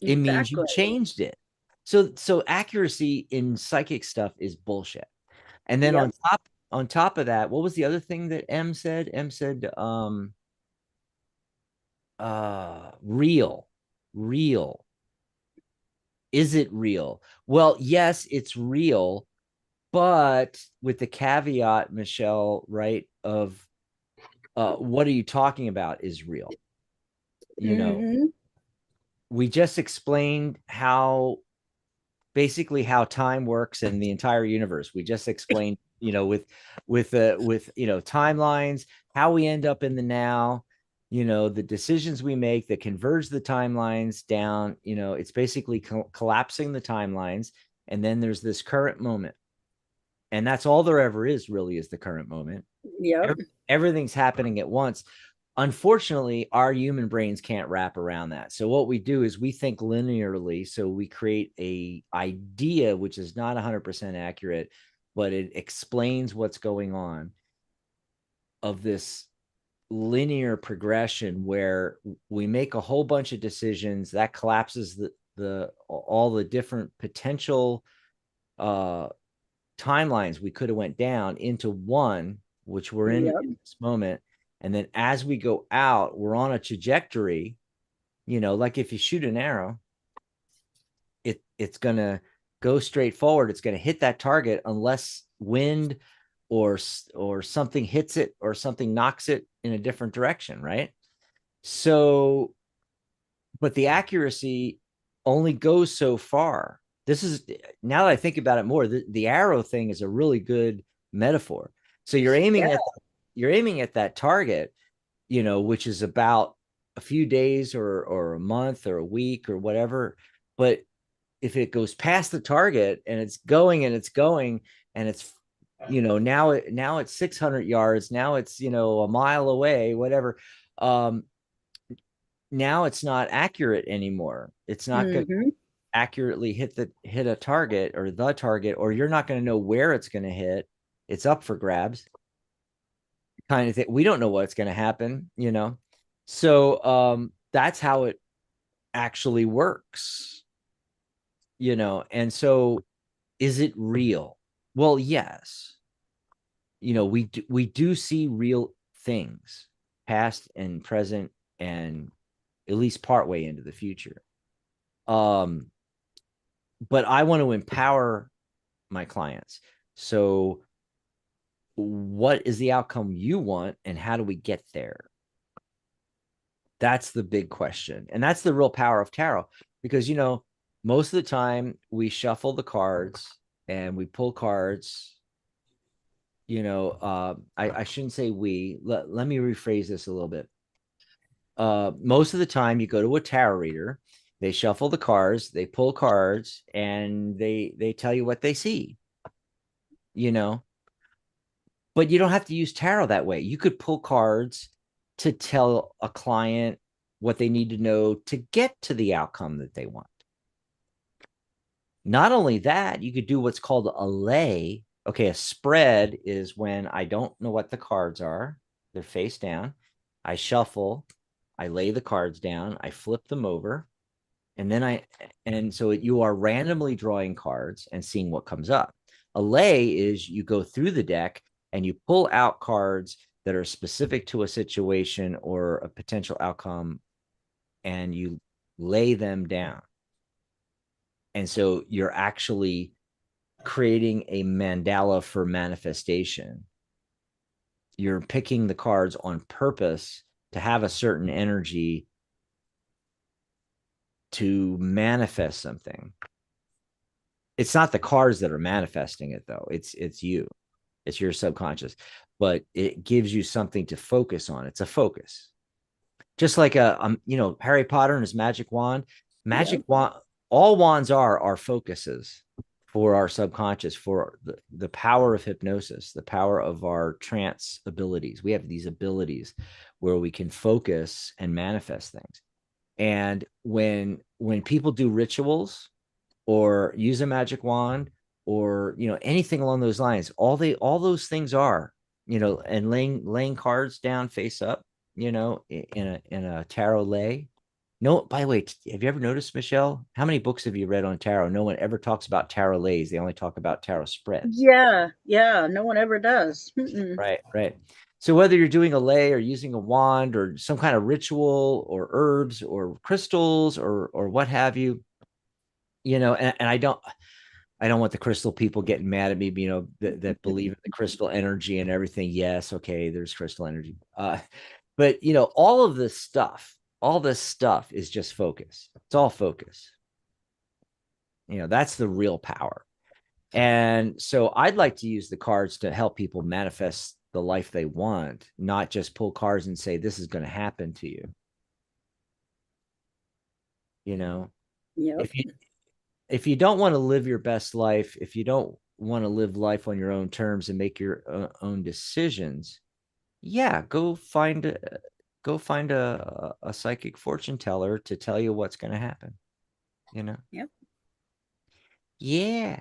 It means you changed it. So accuracy in psychic stuff is bullshit. And then on top of that, what was the other thing that M said? M said real. Is it real? Well, yes, it's real, but with the caveat, Michelle, right, of what are you talking about is real. We just explained basically how time works in the entire universe. We just explained, with timelines, how we end up in the now, the decisions we make that converge the timelines down. It's basically collapsing the timelines, and then there's this current moment, and that's all there ever is, really, is the current moment. Everything's happening at once. Unfortunately, our human brains can't wrap around that. So what we do is we think linearly. So we create a idea which is not 100% accurate, but it explains what's going on, of this linear progression where we make a whole bunch of decisions that collapses all the different potential timelines we could have went down into one, which we're in this moment. And then as we go out, we're on a trajectory, like if you shoot an arrow, it's going to go straight forward. It's going to hit that target unless wind or something hits it or something knocks it in a different direction, right? So, but the accuracy only goes so far. This is, now that I think about it more, the arrow thing is a really good metaphor. So you're aiming at that target, which is about a few days or a month or a week or whatever. But if it goes past the target and it's going and it's going and it's, now it's 600 yards, now it's, a mile away, whatever. Now it's not accurate anymore. It's not going to accurately hit a target or the target, or you're not going to know where it's going to hit. It's up for grabs kind of thing. We don't know what's going to happen, So that's how it actually works, and so is it real? Well, yes. We do see real things, past and present, and at least partway into the future. But I want to empower my clients. So what is the outcome you want, and how do we get there? That's the big question. And that's the real power of tarot, because, most of the time we shuffle the cards and we pull cards. I shouldn't say we. Let me rephrase this a little bit. Most of the time you go to a tarot reader, they shuffle the cards, they pull cards, and they tell you what they see, but you don't have to use tarot that way. You could pull cards to tell a client what they need to know to get to the outcome that they want. Not only that, you could do what's called a lay. Okay, a spread is when I don't know what the cards are. They're face down. I shuffle, I lay the cards down, I flip them over, and so you are randomly drawing cards and seeing what comes up. A lay is you go through the deck and you pull out cards that are specific to a situation or a potential outcome, and you lay them down. And so you're actually creating a mandala for manifestation. You're picking the cards on purpose to have a certain energy to manifest something. It's not the cards that are manifesting it, though. It's you. It's your subconscious, but it gives you something to focus on. It's a focus. Just like Harry Potter and his magic wand. Magic wand, all wands are focuses for our subconscious, for the power of hypnosis, the power of our trance abilities. We have these abilities where we can focus and manifest things. And when people do rituals or use a magic wand or anything along those lines, all those things are, and laying cards down face up, in a tarot lay. No, by the way, have you ever noticed, Michelle, how many books have you read on tarot? No one ever talks about tarot lays. They only talk about tarot spreads. Yeah, no one ever does. Right. So whether you're doing a lay or using a wand or some kind of ritual or herbs or crystals or what have you, and I don't want the crystal people getting mad at me, that believe in the crystal energy and everything. Yes, okay, there's crystal energy. But all this stuff is just focus. It's all focus. That's the real power. And so I'd like to use the cards to help people manifest the life they want, not just pull cards and say, this is going to happen to you. Yep. If you don't want to live your best life, if you don't want to live life on your own terms and make your own decisions, yeah, go find a psychic fortune teller to tell you what's going to happen. Yep. Yeah.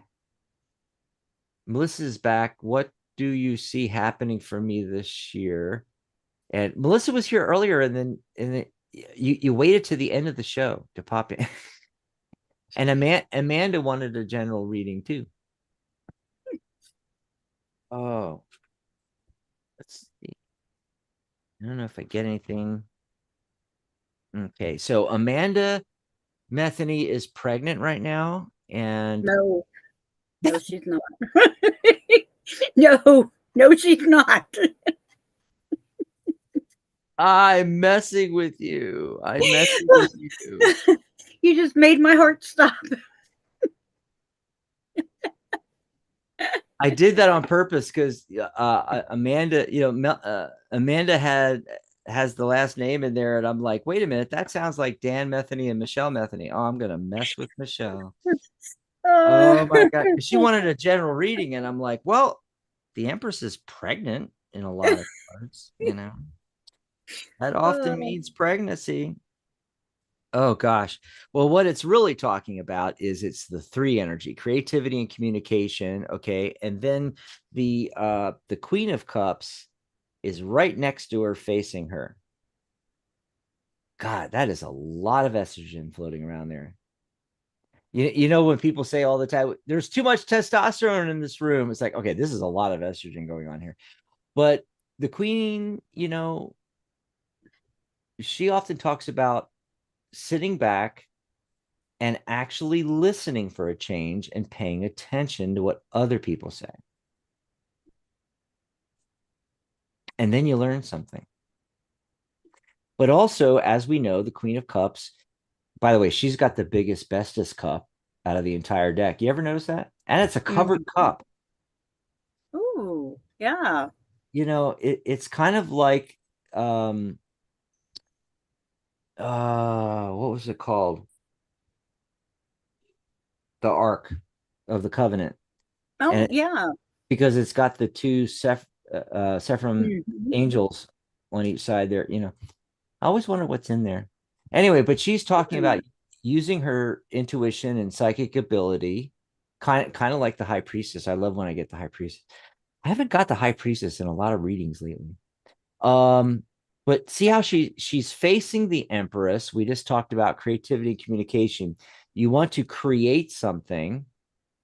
Melissa's back. What do you see happening for me this year? And Melissa was here earlier, and then you waited to the end of the show to pop in. And Amanda wanted a general reading too. Oh, let's see. I don't know if I get anything. Okay, so Amanda Metheny is pregnant right now, and No, she's not. No, she's not. I'm messing with you. I'm messing with you. You just made my heart stop. I did that on purpose because Amanda, Amanda had has the last name in there, and I'm like, wait a minute, that sounds like Dan Metheny and Michelle Metheny. Oh, I'm gonna mess with Michelle. Uh, Oh my God. She wanted a general reading, and I'm like, well, the Empress is pregnant in a lot of cards, That often uh, means pregnancy. Oh gosh. Well, what it's really talking about is it's the three energy, creativity and communication. Okay. And then the Queen of Cups is right next to her, facing her. God, that is a lot of estrogen floating around there. You know, when people say all the time, there's too much testosterone in this room, it's like, okay, this is a lot of estrogen going on here. But the queen, she often talks about sitting back and actually listening for a change and paying attention to what other people say. And then you learn something. But also, as we know, the Queen of Cups, by the way, she's got the biggest, bestest cup out of the entire deck. You ever notice that? And it's a covered mhm. cup. Ooh, yeah. It's kind of like what was it called? The Ark of the Covenant. Oh, And yeah. because it's got the two Sephram Mhm. angels on each side there, I always wonder what's in there. Anyway, but she's talking about using her intuition and psychic ability, kind of like the High Priestess. I love when I get the High Priestess. I haven't got the High Priestess in a lot of readings lately. Um, but see how she's facing the Empress. We just talked about creativity and communication. You want to create something.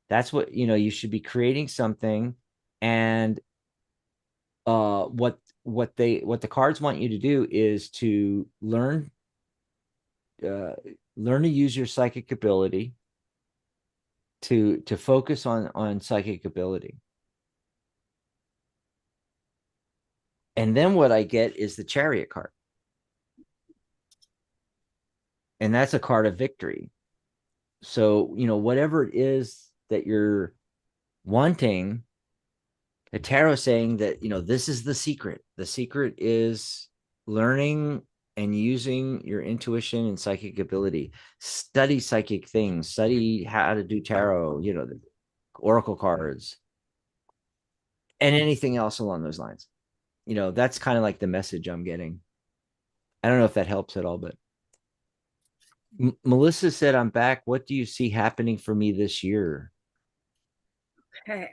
That's what, you should be creating something. And what the cards want you to do is to uh, learn to use your psychic ability to focus on psychic ability. And then what I get is the Chariot card. And that's a card of victory. So, whatever it is that you're wanting, the tarot is saying that, this is the secret. The secret is learning and using your intuition and psychic ability. Study psychic things, study how to do tarot, the oracle cards, and anything else along those lines. That's kind of like the message I'm getting. I don't know if that helps at all, but Melissa said, I'm back. What do you see happening for me this year? Okay.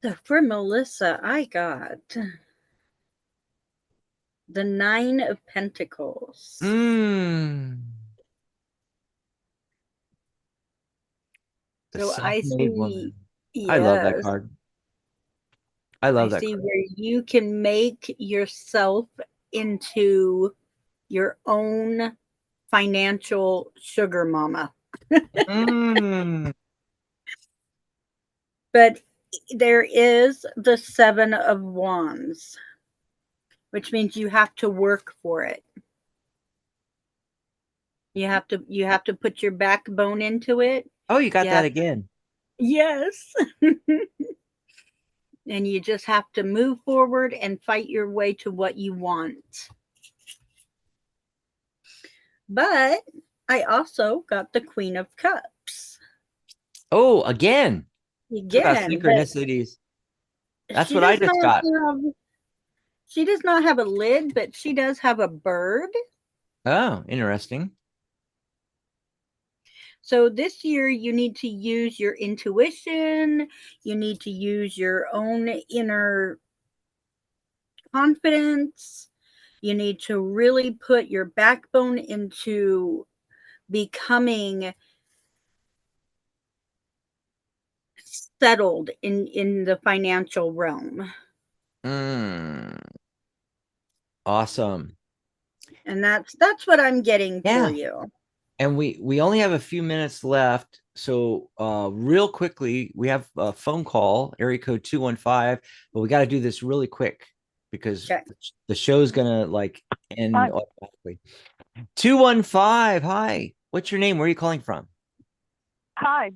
So for Melissa, I got the Nine of Pentacles. Mm, the So I self-made see, woman. I love that yes, card. I I love that see card. where you can make yourself into your own financial sugar mama. Mm, But there is the Seven of Wands, which means you have to work for it. You have to put your backbone into it. oh, you got You that have again. yes. And you just have to move forward and fight your way to what you want. But I also got the Queen of Cups Oh, again. Talk about again, but synchronicities. That's she what I does just not got. have she does not have a lid, but she does have a bird. Oh, interesting. So this year you need to use your intuition, you need to use your own inner confidence. You need to really put your backbone into becoming settled in the financial realm. Mm, awesome. And that's what I'm getting for Yeah. you. And we only have a few minutes left. So real quickly, we have a phone call, area code 215, but we got to do this really quick because Okay. the show's gonna like end Hi. automatically. 215, hi. What's your name? Where are you calling from? Hi.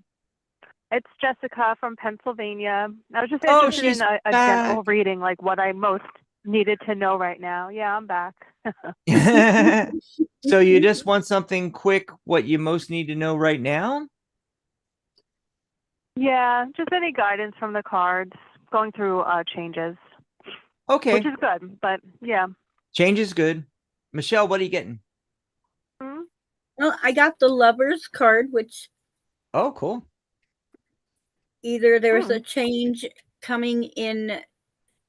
It's Jessica from Pennsylvania. I was just Oh, interested in she's a back. general reading, like what I most needed to know right now. Yeah, I'm back. So you just want something quick, what you most need to know right now? Yeah, just any guidance from the cards, going through changes, which Okay. is good. But yeah. Change is good. Michelle, what are you getting? Hmm. Well, I got the Lovers card, which Oh, cool. either there's Hmm. a change coming in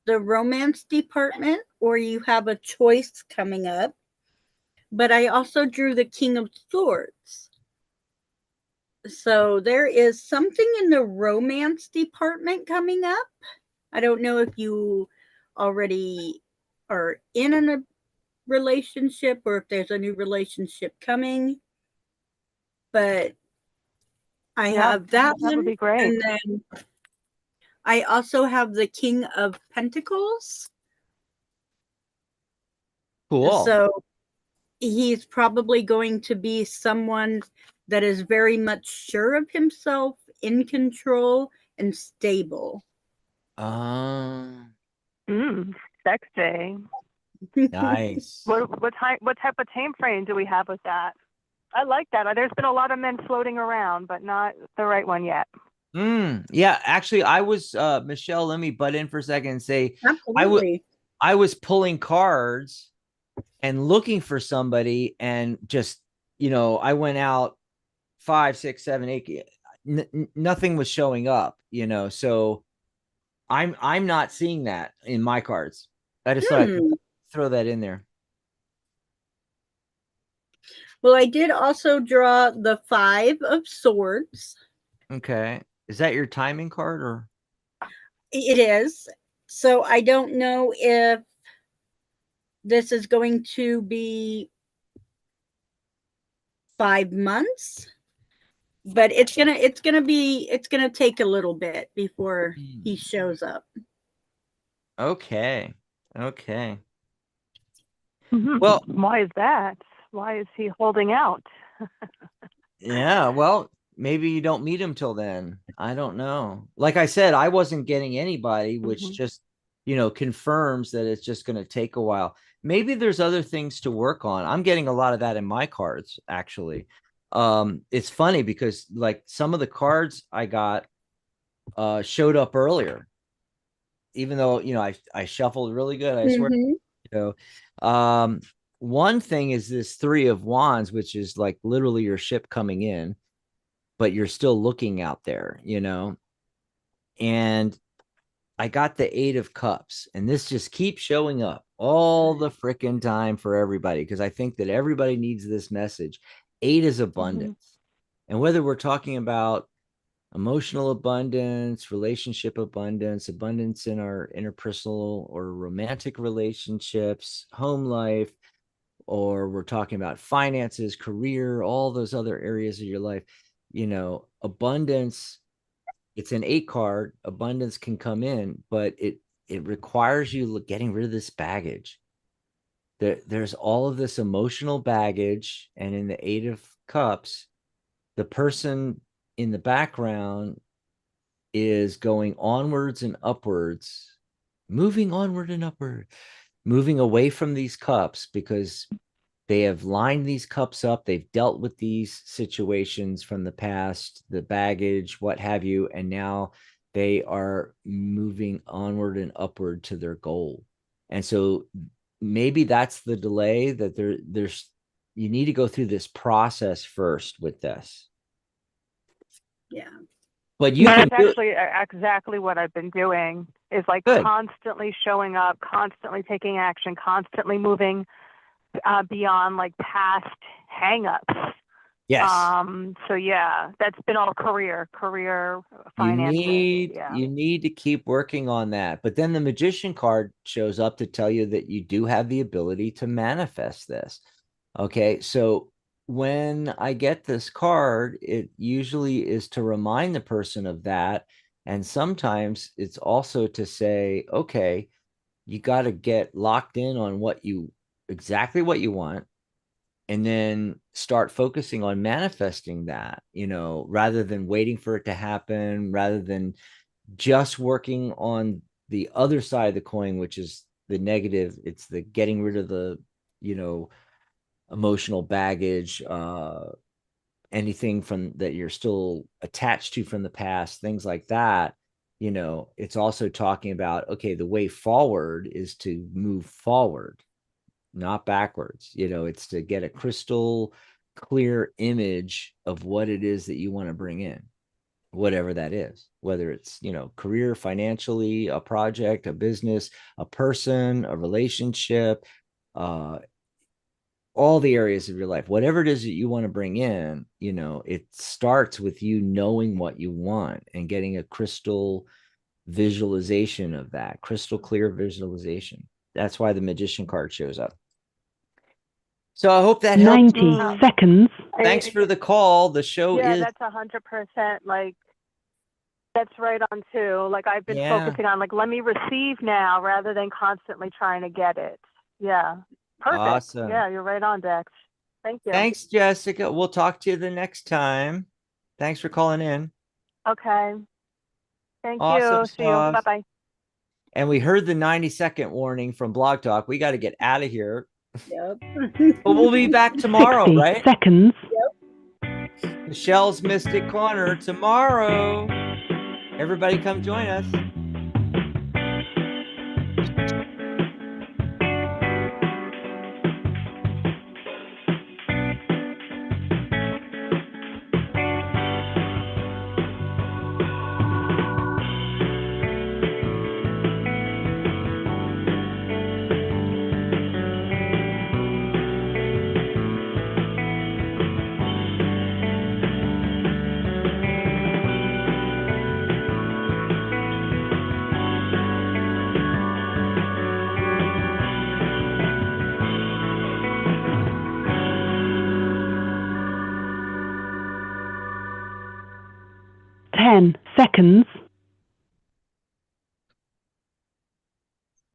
the romance department or you have a choice coming up. But I also drew the King of Swords. So there is something in the romance department coming up. I don't know if you already are in a relationship or if there's a new relationship coming, but I Yeah, have that that would one. be great. And then I also have the King of Pentacles. Cool. So he's probably going to be someone that is very much sure of himself, in control, and stable. Um, Sexy. nice. What type of time frame do we have with that? I like that. There's been a lot of men floating around, but not the right one yet. Yeah, actually, I was Michelle, let me butt in for a second and say Absolutely. I was pulling cards and looking for somebody and just, I went out 5, 6, 7, 8. Nothing was showing up, so I'm not seeing that in my cards. I just thought I'd Hmm. throw that in there. Well, I did also draw the Five of Swords. Okay. Is that your timing card or? It is. So I don't know if this is going to be 5 months, but it's gonna take a little bit before he shows up. Okay. Okay. Well, Why is that? Why is he holding out? yeah, well, maybe you don't meet him till then. I don't know. Like I said, I wasn't getting anybody, which Mhm. just, confirms that it's just going to take a while. Maybe there's other things to work on. I'm getting a lot of that in my cards, actually. It's funny because like some of the cards I got showed up earlier, even though, I shuffled really good. I swear, Mm-hmm. you one thing is this Three of Wands, which is like literally your ship coming in, but you're still looking out there, and I got the Eight of Cups, and this just keeps showing up all the freaking time for everybody because I think that everybody needs this message. Eight is Mhm. abundance. And whether we're talking about emotional abundance, relationship abundance, abundance in our interpersonal or romantic relationships, home life, or we're talking about finances, career, all those other areas of your life, abundance, it's an 8 card. Abundance can come in, but it requires you getting rid of this baggage. There's all of this emotional baggage, and in the 8 of Cups, the person in the background is going onwards and upwards, moving onward and upward, moving away from these cups because they have lined these cups up. They've dealt with these situations from the past, the baggage, what have you, and now they are moving onward and upward to their goal. And so maybe that's the delay, that there's you need to go through this process first with this. Yeah. But you can That's do it. actually exactly what I've been doing, is like Good. constantly showing up, constantly taking action, constantly moving beyond like past hangups. Yes. So yeah, that's been all career, You finances. need Yeah. you need to keep working on that. But then the magician card shows up to tell you that you do have the ability to manifest this. Okay, so when I get this card, it usually is to remind the person of that. And sometimes it's also to say, okay, you got to get locked in on exactly what you want, and then start focusing on manifesting that, rather than waiting for it to happen, rather than just working on the other side of the coin, which is the negative. It's the getting rid of the, emotional baggage, anything from that you're still attached to from the past, things like that. It's also talking about, okay, the way forward is to move forward, not backwards. It's to get a crystal clear image of what it is that you want to bring in, whatever that is, whether it's, career, financially, a project, a business, a person, a relationship, uh, all the areas of your life, whatever it is that you want to bring in, it starts with you knowing what you want and getting a crystal visualization of that, crystal clear visualization. That's why the magician card shows up. So I hope that helped. 90 seconds. Thanks for the call. The show Yeah, is. that's 100%. Like, that's right on too. Like, I've been focusing on, like, let me receive now rather than constantly trying to get it. Yeah. Perfect. Awesome. Yeah, you're right on, Dex. Thank you. Thanks, Jessica. We'll talk to you the next time. Thanks for calling in. Okay. Thank Awesome you. See you. sauce. Bye-bye. And we heard the 90-second warning from Blog Talk. We got to get out of here. Yep. But we'll be back tomorrow, 60 right? seconds. Michelle's Mystic Corner tomorrow. Everybody come join us. Ten seconds.